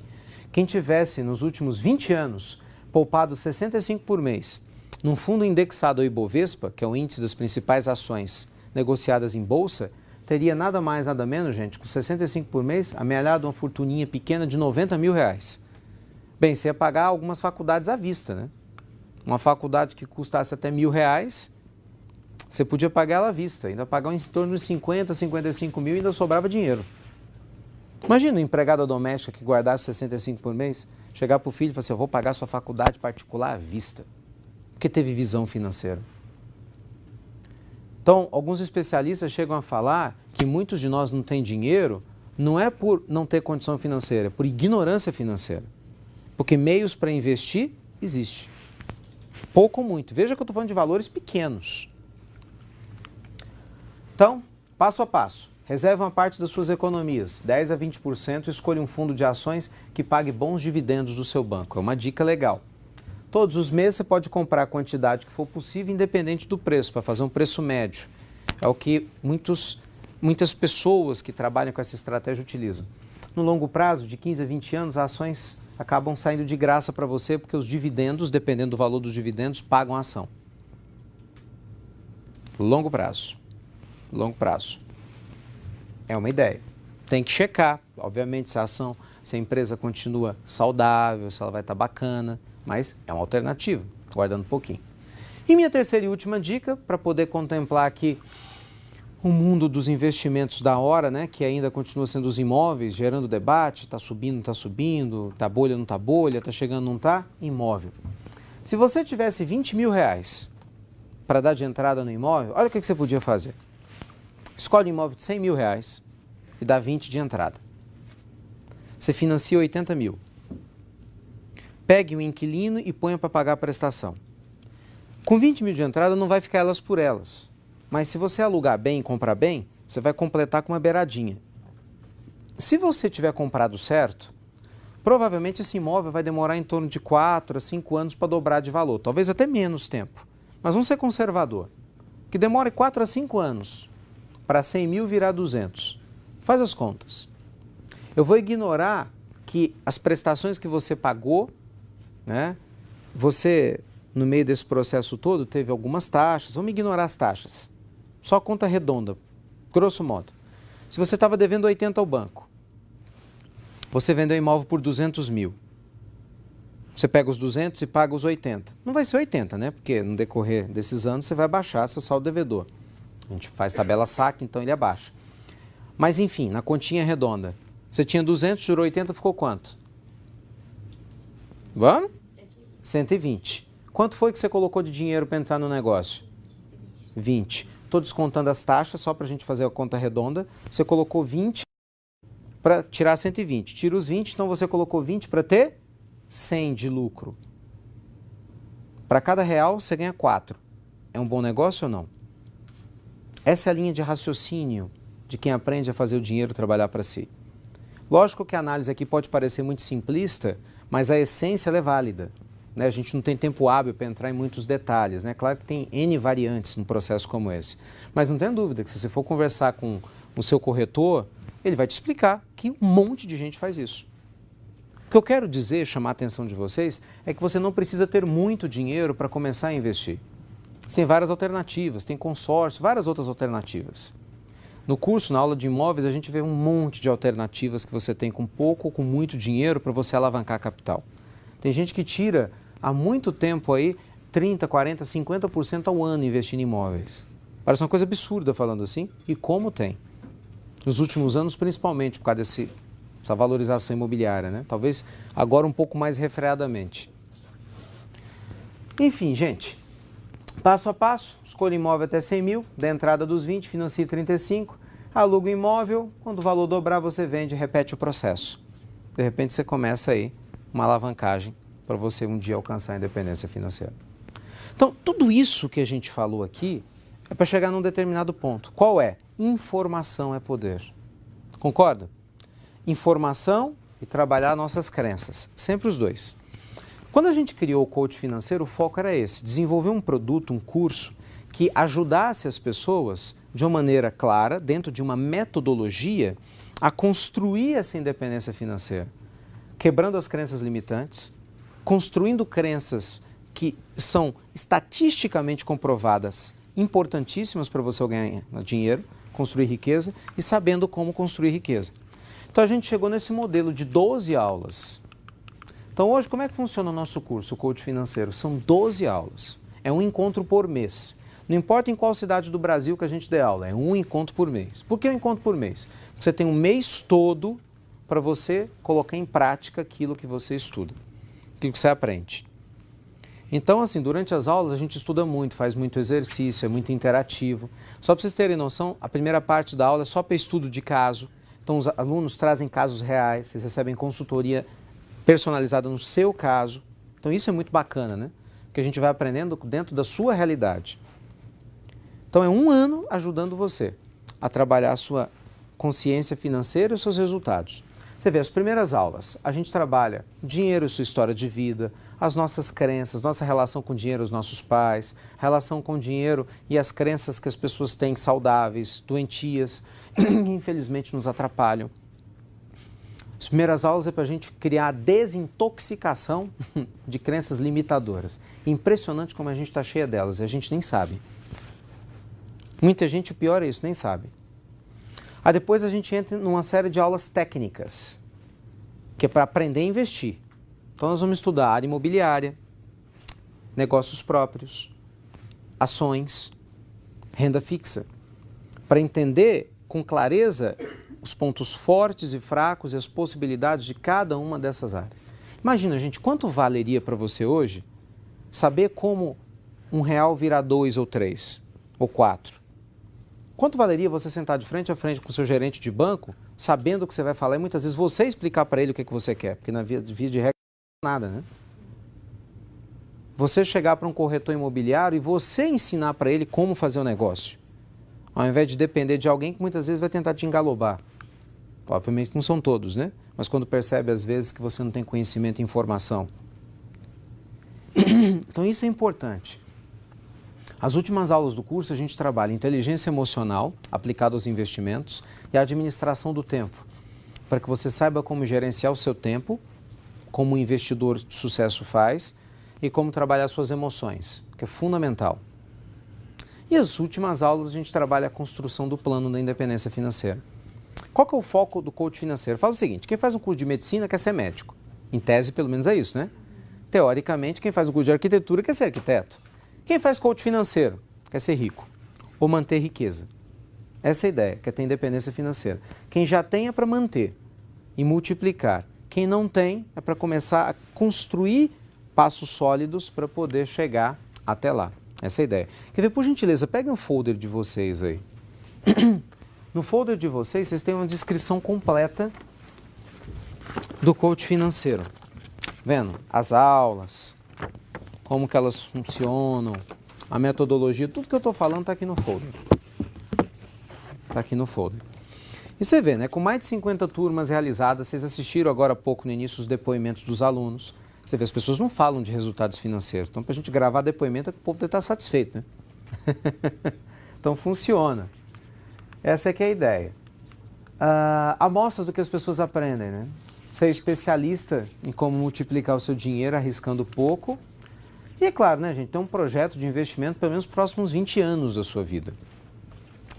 Quem tivesse, nos últimos 20 anos, poupado 65 por mês num fundo indexado ao Ibovespa, que é o índice das principais ações negociadas em bolsa, teria nada mais, nada menos, gente, com 65 por mês, amealhado uma fortuninha pequena de R$90 mil. Bem, você ia pagar algumas faculdades à vista, né? Uma faculdade que custasse até R$1.000, você podia pagar ela à vista, ainda pagar em torno de 50, 55 mil e ainda sobrava dinheiro. Imagina uma empregada doméstica que guardasse 65 por mês, chegar para o filho e falar assim, eu vou pagar sua faculdade particular à vista, porque teve visão financeira. Então, alguns especialistas chegam a falar que muitos de nós não têm dinheiro, não é por não ter condição financeira, é por ignorância financeira. Porque meios para investir, existe. Pouco ou muito. Veja que eu estou falando de valores pequenos. Então, passo a passo. Reserve uma parte das suas economias, 10 a 20%, e escolha um fundo de ações que pague bons dividendos do seu banco. É uma dica legal. Todos os meses você pode comprar a quantidade que for possível, independente do preço, para fazer um preço médio. É o que muitas pessoas que trabalham com essa estratégia utilizam. No longo prazo, de 15 a 20 anos, as ações acabam saindo de graça para você, porque os dividendos, dependendo do valor dos dividendos, pagam a ação. Longo prazo. Longo prazo. É uma ideia. Tem que checar, obviamente, se a ação, se a empresa continua saudável, se ela vai estar bacana, mas é uma alternativa, guardando um pouquinho. E minha terceira e última dica, para poder contemplar aqui o mundo dos investimentos da hora, né, que ainda continua sendo os imóveis, gerando debate, está subindo, não está subindo, está bolha, não está bolha, está chegando, não está, imóvel. Se você tivesse R$20 mil para dar de entrada no imóvel, olha o que você podia fazer. Escolhe um imóvel de R$100 mil e dá 20 de entrada. Você financia 80 mil. Pegue um inquilino e ponha para pagar a prestação. Com 20 mil de entrada não vai ficar elas por elas. Mas se você alugar bem e comprar bem, você vai completar com uma beiradinha. Se você tiver comprado certo, provavelmente esse imóvel vai demorar em torno de 4 a 5 anos para dobrar de valor. Talvez até menos tempo. Mas vamos ser conservador. Que demore 4 a 5 anos para 100 mil virar 200. Faz as contas. Eu vou ignorar que as prestações que você pagou, né? Você, no meio desse processo todo, teve algumas taxas. Vamos ignorar as taxas. Só conta redonda, grosso modo. Se você estava devendo 80 ao banco, você vendeu o imóvel por 200 mil. Você pega os 200 e paga os 80. Não vai ser 80, né? Porque no decorrer desses anos você vai baixar seu saldo devedor. A gente faz tabela saque, então ele abaixa. Mas enfim, na continha redonda, você tinha 200, tirou 80, ficou quanto? Vamos? 120. Quanto foi que você colocou de dinheiro para entrar no negócio? 20. Estou descontando as taxas, só para a gente fazer a conta redonda. Você colocou 20 para tirar 120. Tira os 20, então você colocou 20 para ter 100 de lucro. Para cada real, você ganha 4. É um bom negócio ou não? Essa é a linha de raciocínio de quem aprende a fazer o dinheiro trabalhar para si. Lógico que a análise aqui pode parecer muito simplista, mas a essência ela é válida. Né? A gente não tem tempo hábil para entrar em muitos detalhes. Né? Claro que tem N variantes num processo como esse. Mas não tenha dúvida que se você for conversar com o seu corretor, ele vai te explicar que um monte de gente faz isso. O que eu quero dizer, chamar a atenção de vocês, é que você não precisa ter muito dinheiro para começar a investir. Você tem várias alternativas, tem consórcio, várias outras alternativas. No curso, na aula de imóveis, a gente vê um monte de alternativas que você tem com pouco ou com muito dinheiro para você alavancar capital. Tem gente que tira há muito tempo aí 30, 40, 50% ao ano investindo em imóveis. Parece uma coisa absurda falando assim, e como tem. Nos últimos anos, principalmente por causa dessa valorização imobiliária, né? Talvez agora um pouco mais refreadamente. Enfim, gente, passo a passo, escolha imóvel até 100 mil, dá entrada dos 20, financie 35, aluga o imóvel, quando o valor dobrar você vende e repete o processo. de repente você começa aí uma alavancagem para você um dia alcançar a independência financeira. Então, tudo isso que a gente falou aqui é para chegar num determinado ponto. Qual é? Informação é poder. Concorda? Informação e trabalhar nossas crenças. Sempre os dois. Quando a gente criou o coach financeiro, o foco era esse, desenvolver um produto, um curso que ajudasse as pessoas de uma maneira clara, dentro de uma metodologia, a construir essa independência financeira, quebrando as crenças limitantes, construindo crenças que são estatisticamente comprovadas, importantíssimas para você ganhar dinheiro, construir riqueza e sabendo como construir riqueza. Então a gente chegou nesse modelo de 12 aulas. Então hoje como é que funciona o nosso curso, o Coach Financeiro? São 12 aulas, é um encontro por mês. Não importa em qual cidade do Brasil que a gente dê aula, é um encontro por mês. Por que um encontro por mês? Porque você tem um mês todo para você colocar em prática aquilo que você estuda, aquilo que você aprende. Então, assim, durante as aulas a gente estuda muito, faz muito exercício, é muito interativo. Só para vocês terem noção, a primeira parte da aula é só para estudo de caso. Então, os alunos trazem casos reais, vocês recebem consultoria personalizada no seu caso. Então, isso é muito bacana, né? Que a gente vai aprendendo dentro da sua realidade. Então, é um ano ajudando você a trabalhar a sua consciência financeira e os seus resultados. Você vê, as primeiras aulas, a gente trabalha dinheiro e sua história de vida, as nossas crenças, nossa relação com o dinheiro, os nossos pais, relação com o dinheiro e as crenças que as pessoas têm saudáveis, doentias, que infelizmente nos atrapalham. As primeiras aulas é para a gente criar a desintoxicação de crenças limitadoras. Impressionante como a gente está cheia delas e a gente nem sabe. Muita gente, o pior é isso, nem sabe. Aí depois a gente entra numa série de aulas técnicas, que é para aprender a investir. Então nós vamos estudar área imobiliária, negócios próprios, ações, renda fixa, para entender com clareza os pontos fortes e fracos e as possibilidades de cada uma dessas áreas. Imagina, gente, quanto valeria para você hoje saber como R$1 virar 2 ou 3 ou 4? Quanto valeria você sentar de frente a frente com o seu gerente de banco, sabendo o que você vai falar e muitas vezes você explicar para ele o que você quer, porque na via de regra não é nada, né? Você chegar para um corretor imobiliário e você ensinar para ele como fazer o negócio, ao invés de depender de alguém que muitas vezes vai tentar te engalobar. Obviamente não são todos, né? Mas quando percebe às vezes que você não tem conhecimento e informação. Então isso é importante. As últimas aulas do curso a gente trabalha inteligência emocional aplicada aos investimentos e a administração do tempo, para que você saiba como gerenciar o seu tempo, como um investidor de sucesso faz e como trabalhar suas emoções, que é fundamental. E as últimas aulas a gente trabalha a construção do plano da independência financeira. Qual que é o foco do coach financeiro? Fala o seguinte, quem faz um curso de medicina quer ser médico. Em tese, pelo menos é isso, né? Teoricamente, quem faz um curso de arquitetura quer ser arquiteto. Quem faz coach financeiro quer ser rico ou manter riqueza. Essa é a ideia, quer ter independência financeira. Quem já tem é para manter e multiplicar. Quem não tem é para começar a construir passos sólidos para poder chegar até lá. Essa é a ideia. Quer ver, por gentileza, peguem o folder de vocês aí. No folder de vocês têm uma descrição completa do coach financeiro. Vendo? As aulas, como que elas funcionam, a metodologia, tudo que eu estou falando está aqui no folder. Está aqui no folder. E você vê, né, com mais de 50 turmas realizadas, vocês assistiram agora há pouco no início os depoimentos dos alunos. Você vê, as pessoas não falam de resultados financeiros. Então, para a gente gravar depoimento, o povo deve estar satisfeito, né? Então, funciona. Essa é que é a ideia. Amostras do que as pessoas aprendem, né? Ser especialista em como multiplicar o seu dinheiro arriscando pouco. E é claro, né, gente, tem um projeto de investimento pelo menos nos próximos 20 anos da sua vida.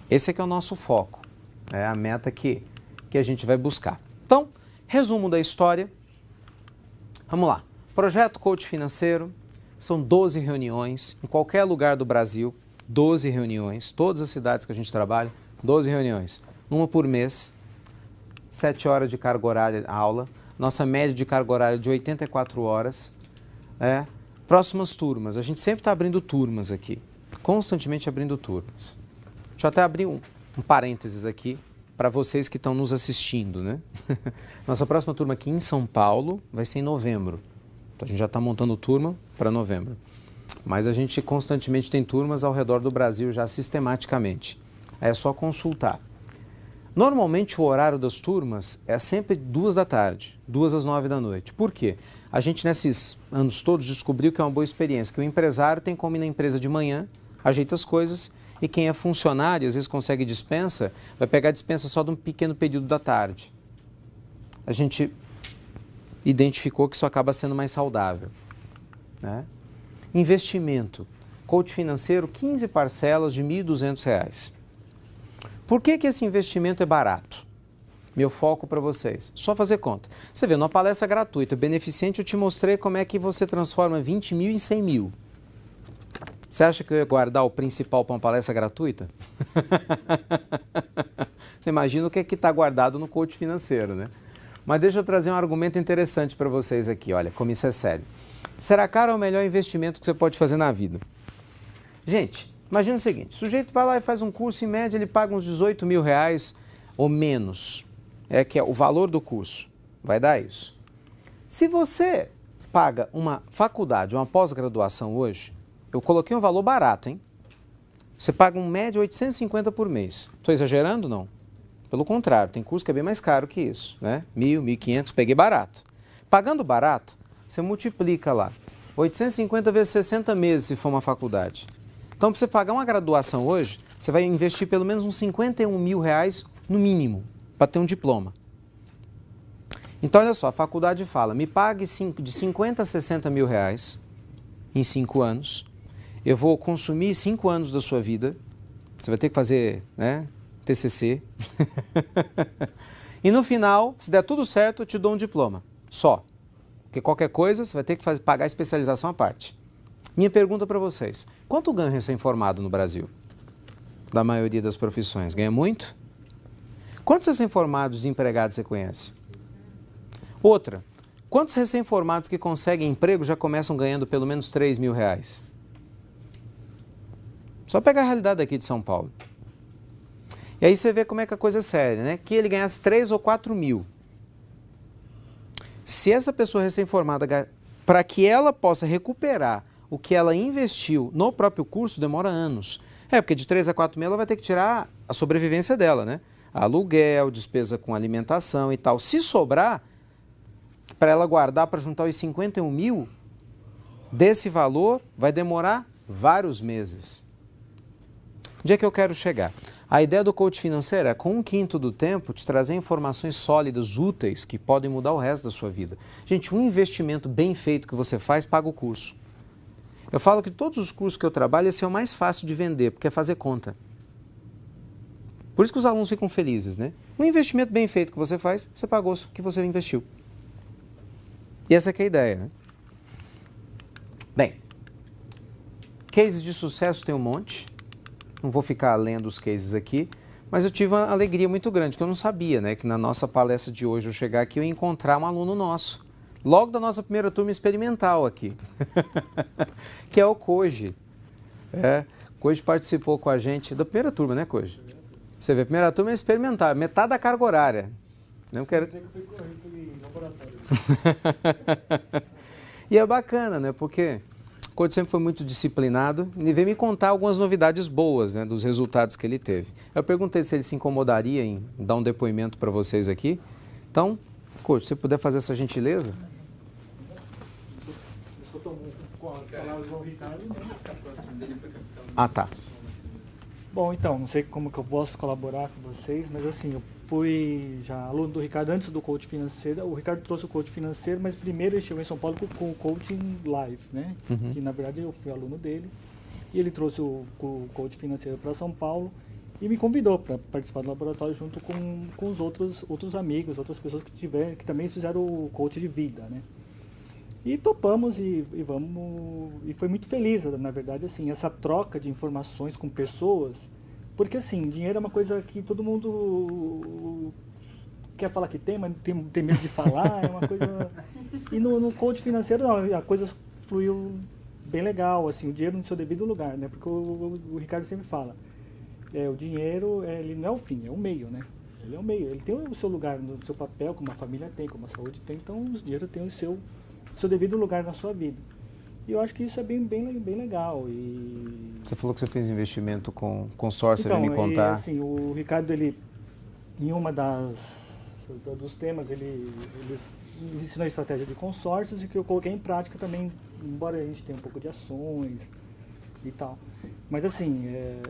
Esse é que é o nosso foco, é a meta que a gente vai buscar. Então, resumo da história. Vamos lá. Projeto Coach Financeiro, são 12 reuniões, em qualquer lugar do Brasil, 12 reuniões, todas as cidades que a gente trabalha, 12 reuniões, uma por mês, 7 horas de carga horária aula, nossa média de carga horária de 84 horas, Próximas turmas, a gente sempre está abrindo turmas aqui, constantemente abrindo turmas. Deixa eu até abrir um parênteses aqui, para vocês que estão nos assistindo, né? Nossa próxima turma aqui em São Paulo vai ser em novembro. Então, a gente já está montando turma para novembro. Mas a gente constantemente tem turmas ao redor do Brasil já sistematicamente. É só consultar. Normalmente o horário das turmas é sempre 2 da tarde, 2 às 9 da noite. Por quê? A gente nesses anos todos descobriu que é uma boa experiência, que o empresário tem como ir na empresa de manhã, ajeita as coisas, e quem é funcionário, às vezes consegue dispensa, vai pegar a dispensa só de um pequeno período da tarde. A gente identificou que isso acaba sendo mais saudável, né? Investimento. Coach financeiro, 15 parcelas de R$ 1.200. Por que esse investimento é barato? Meu foco para vocês. Só fazer conta. Você vê, numa palestra gratuita, beneficente, eu te mostrei como é que você transforma 20 mil em 100 mil. Você acha que eu ia guardar o principal para uma palestra gratuita? Você imagina o que é que está guardado no coach financeiro, né? Mas deixa eu trazer um argumento interessante para vocês aqui. Olha, como isso é sério. Será caro é o melhor investimento que você pode fazer na vida? Gente, imagina o seguinte, o sujeito vai lá e faz um curso, em média ele paga uns 18 mil reais ou menos. É que é o valor do curso, vai dar isso. Se você paga uma faculdade, uma pós-graduação hoje, eu coloquei um valor barato, hein? Você paga um médio 850 por mês. Estou exagerando? Não. Pelo contrário, tem curso que é bem mais caro que isso, né? 1.000, 1.500, peguei barato. Pagando barato, você multiplica lá. 850 vezes 60 meses, se for uma faculdade. Então, para você pagar uma graduação hoje, você vai investir pelo menos uns 51 mil reais no mínimo, para ter um diploma. Então, olha só, a faculdade fala, me pague de 50 a 60 mil reais em 5 anos, eu vou consumir 5 anos da sua vida, você vai ter que fazer, né, TCC, e no final, se der tudo certo, eu te dou um diploma, só. Porque qualquer coisa, você vai ter que pagar a especialização à parte. Minha pergunta para vocês, quanto ganha recém-formado no Brasil? Da maioria das profissões, ganha muito? Quantos recém-formados desempregados você conhece? Outra, quantos recém-formados que conseguem emprego já começam ganhando pelo menos 3 mil reais? Só pegar a realidade aqui de São Paulo. E aí você vê como é que a coisa é séria, né? Que ele ganhasse 3 ou 4 mil. Se essa pessoa recém-formada, para que ela possa recuperar o que ela investiu no próprio curso, demora anos. Porque de 3 a 4 mil ela vai ter que tirar a sobrevivência dela, né? Aluguel, despesa com alimentação e tal. Se sobrar, para ela guardar para juntar os 51 mil, desse valor vai demorar vários meses. Onde é que eu quero chegar? A ideia do coach financeiro é, com 1/5 do tempo, te trazer informações sólidas, úteis, que podem mudar o resto da sua vida. Gente, um investimento bem feito que você faz, paga o curso. Eu falo que todos os cursos que eu trabalho, esse é o mais fácil de vender, porque é fazer conta. Por isso que os alunos ficam felizes, né? Um investimento bem feito que você faz, você pagou o que você investiu. E essa que é a ideia, né? Bem, cases de sucesso tem um monte. Não vou ficar lendo os cases aqui, mas eu tive uma alegria muito grande, porque eu não sabia, né, que na nossa palestra de hoje, eu chegar aqui, eu ia encontrar um aluno nosso, logo da nossa primeira turma experimental aqui, que é o Koji. Koji participou com a gente da primeira turma, né, Koji? Você vê, a primeira turma é experimental, metade da carga horária. Não quero... E é bacana, né, porque o Koji sempre foi muito disciplinado e veio me contar algumas novidades boas, né, dos resultados que ele teve. Eu perguntei se ele se incomodaria em dar um depoimento para vocês aqui. Então, Koji, se você puder fazer essa gentileza. Eu só tomo com as palavras do Ricardo. Ah, tá. Bom, então, não sei como que eu posso colaborar com vocês, mas assim, eu fui já aluno do Ricardo antes do coach financeiro. O Ricardo trouxe o coach financeiro, mas primeiro ele chegou em São Paulo com o coaching live, né? Uhum. Que na verdade eu fui aluno dele. E ele trouxe o coach financeiro para São Paulo e me convidou para participar do laboratório junto com os outros amigos, outras pessoas que também fizeram o coach de vida, né? E topamos e vamos, e foi muito feliz, na verdade, assim, essa troca de informações com pessoas, porque assim, dinheiro é uma coisa que todo mundo quer falar que tem, mas tem medo de falar, é uma coisa... E no coach financeiro, não, a coisa fluiu bem legal, assim, o dinheiro no seu devido lugar, né? Porque o Ricardo sempre fala, o dinheiro, ele não é o fim, é o meio, né? Ele é um meio, ele tem o seu lugar no seu papel, como a família tem, como a saúde tem, então o dinheiro tem o seu devido lugar na sua vida. E eu acho que isso é bem legal. E... Você falou que você fez investimento com consórcio, então, você vai me contar. Assim, o Ricardo, ele, em uma dos temas, ele ensinou a estratégia de consórcios e que eu coloquei em prática também, embora a gente tenha um pouco de ações e tal. Mas assim,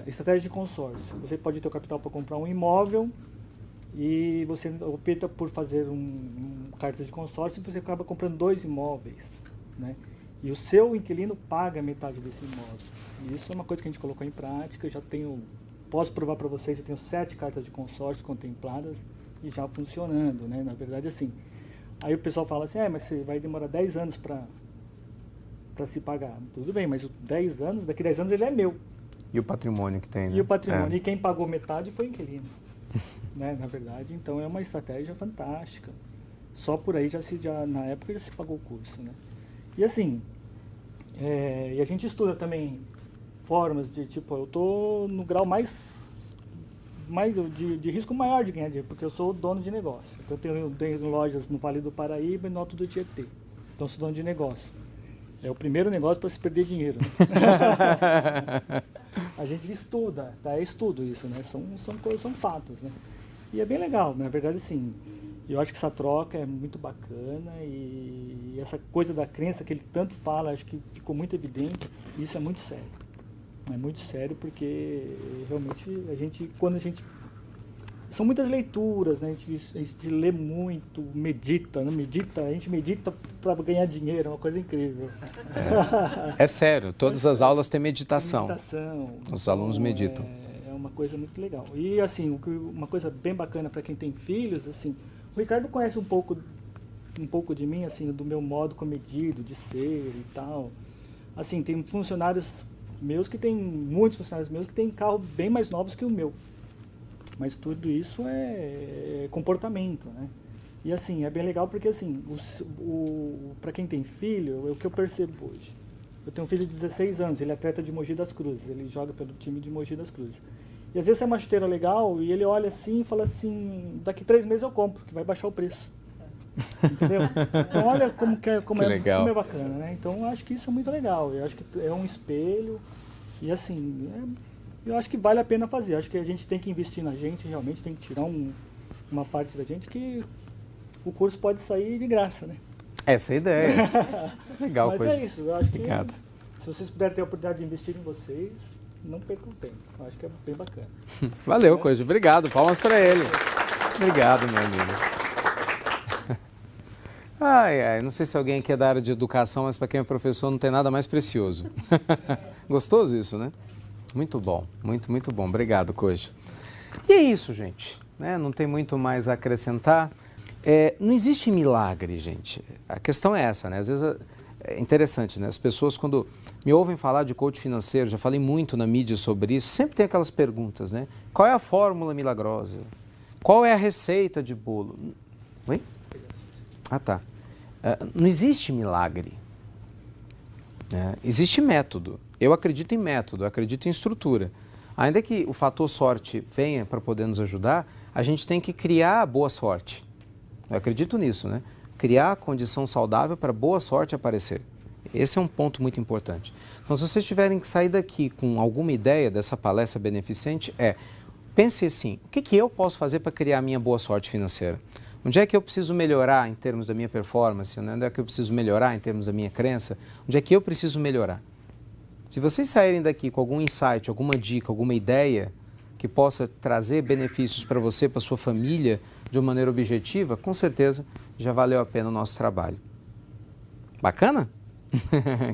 estratégia de consórcio. Você pode ter o capital para comprar um imóvel e você opta por fazer cartas de consórcio e você acaba comprando 2 imóveis, né? E o seu inquilino paga metade desse imóvel. E isso é uma coisa que a gente colocou em prática. Eu já posso provar para vocês, eu tenho 7 cartas de consórcio contempladas e já funcionando, né? Na verdade, assim, aí o pessoal fala assim, mas você vai demorar 10 anos para se pagar. Tudo bem, mas daqui 10 anos ele é meu. E o patrimônio que tem, né? E o patrimônio. E quem pagou metade foi o inquilino. Né? Na verdade, então é uma estratégia fantástica. Só por aí, na época, já se pagou o curso, né? E assim, e a gente estuda também formas de, tipo, eu tô no grau mais de risco maior de ganhar dinheiro, porque eu sou dono de negócio. Então eu tenho lojas no Vale do Paraíba e no Alto do Tietê. Então eu sou dono de negócio. É o primeiro negócio para se perder dinheiro. Né? A gente estuda, tá? É estudo isso, né? São coisas, são fatos, né? E é bem legal, na verdade, assim, eu acho que essa troca é muito bacana e essa coisa da crença que ele tanto fala, acho que ficou muito evidente, e isso é muito sério. É muito sério porque realmente, quando a gente... São muitas leituras, né? A gente lê muito, medita, né? A gente medita para ganhar dinheiro, é uma coisa incrível. É sério, todas as aulas têm meditação. Os alunos meditam. É uma coisa muito legal. E assim, uma coisa bem bacana para quem tem filhos, assim, o Ricardo conhece um pouco de mim, assim, do meu modo comedido, de ser e tal. Assim, tem muitos funcionários meus que têm carro bem mais novos que o meu. Mas tudo isso é comportamento, né? E assim, é bem legal porque assim, para quem tem filho, é o que eu percebo hoje. Eu tenho um filho de 16 anos, ele é atleta de Mogi das Cruzes, ele joga pelo time de Mogi das Cruzes. E às vezes é uma chuteira legal e ele olha assim e fala assim, daqui 3 meses eu compro, que vai baixar o preço. Entendeu? Então olha como é bacana, né? Então eu acho que isso é muito legal, eu acho que é um espelho e assim, eu acho que vale a pena fazer. Eu acho que a gente tem que investir na gente, realmente tem que tirar uma parte da gente que o curso pode sair de graça, né? Essa é a ideia. Legal, mas é isso, eu acho que se vocês puderem ter a oportunidade de investir em vocês, não percam tempo. Eu acho que é bem bacana. Valeu, Cojo. Obrigado. Palmas para ele. Obrigado, meu amigo. Não sei se alguém aqui é da área de educação, mas para quem é professor não tem nada mais precioso. Gostoso isso, né? Muito bom, muito bom. Obrigado, Cojo. E é isso, gente. Não tem muito mais a acrescentar. Não existe milagre, gente. A questão é essa, né? Às vezes é interessante, né? As pessoas, quando me ouvem falar de coach financeiro, já falei muito na mídia sobre isso, sempre tem aquelas perguntas, né? Qual é a fórmula milagrosa? Qual é a receita de bolo? Oi? Tá. Não existe milagre. Existe método. Eu acredito em método, acredito em estrutura. Ainda que o fator sorte venha para poder nos ajudar, a gente tem que criar a boa sorte. Eu acredito nisso, né? Criar a condição saudável para boa sorte aparecer. Esse é um ponto muito importante. Então, se vocês tiverem que sair daqui com alguma ideia dessa palestra beneficente, pense assim, o que eu posso fazer para criar a minha boa sorte financeira? Onde é que eu preciso melhorar em termos da minha performance? Onde é que eu preciso melhorar em termos da minha crença? Onde é que eu preciso melhorar? Se vocês saírem daqui com algum insight, alguma dica, alguma ideia que possa trazer benefícios para você, para sua família, de uma maneira objetiva, com certeza já valeu a pena o nosso trabalho. Bacana?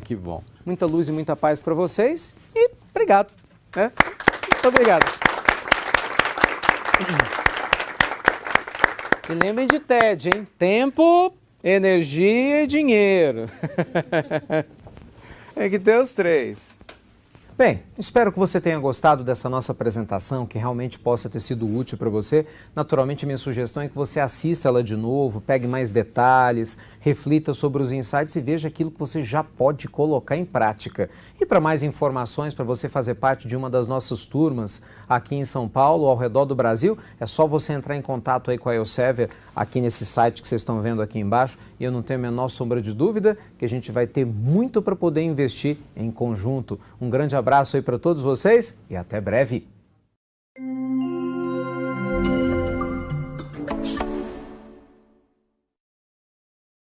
Que bom. Muita luz e muita paz para vocês e obrigado. Muito obrigado. E lembrem de TED, hein? Tempo, energia e dinheiro. Tem que ter os 3. Bem, espero que você tenha gostado dessa nossa apresentação, que realmente possa ter sido útil para você. Naturalmente, minha sugestão é que você assista ela de novo, pegue mais detalhes, reflita sobre os insights e veja aquilo que você já pode colocar em prática. E para mais informações, para você fazer parte de uma das nossas turmas aqui em São Paulo, ao redor do Brasil, é só você entrar em contato aí com a Elsevier, aqui nesse site que vocês estão vendo aqui embaixo, e eu não tenho a menor sombra de dúvida que a gente vai ter muito para poder investir em conjunto. Um grande abraço aí para todos vocês e até breve!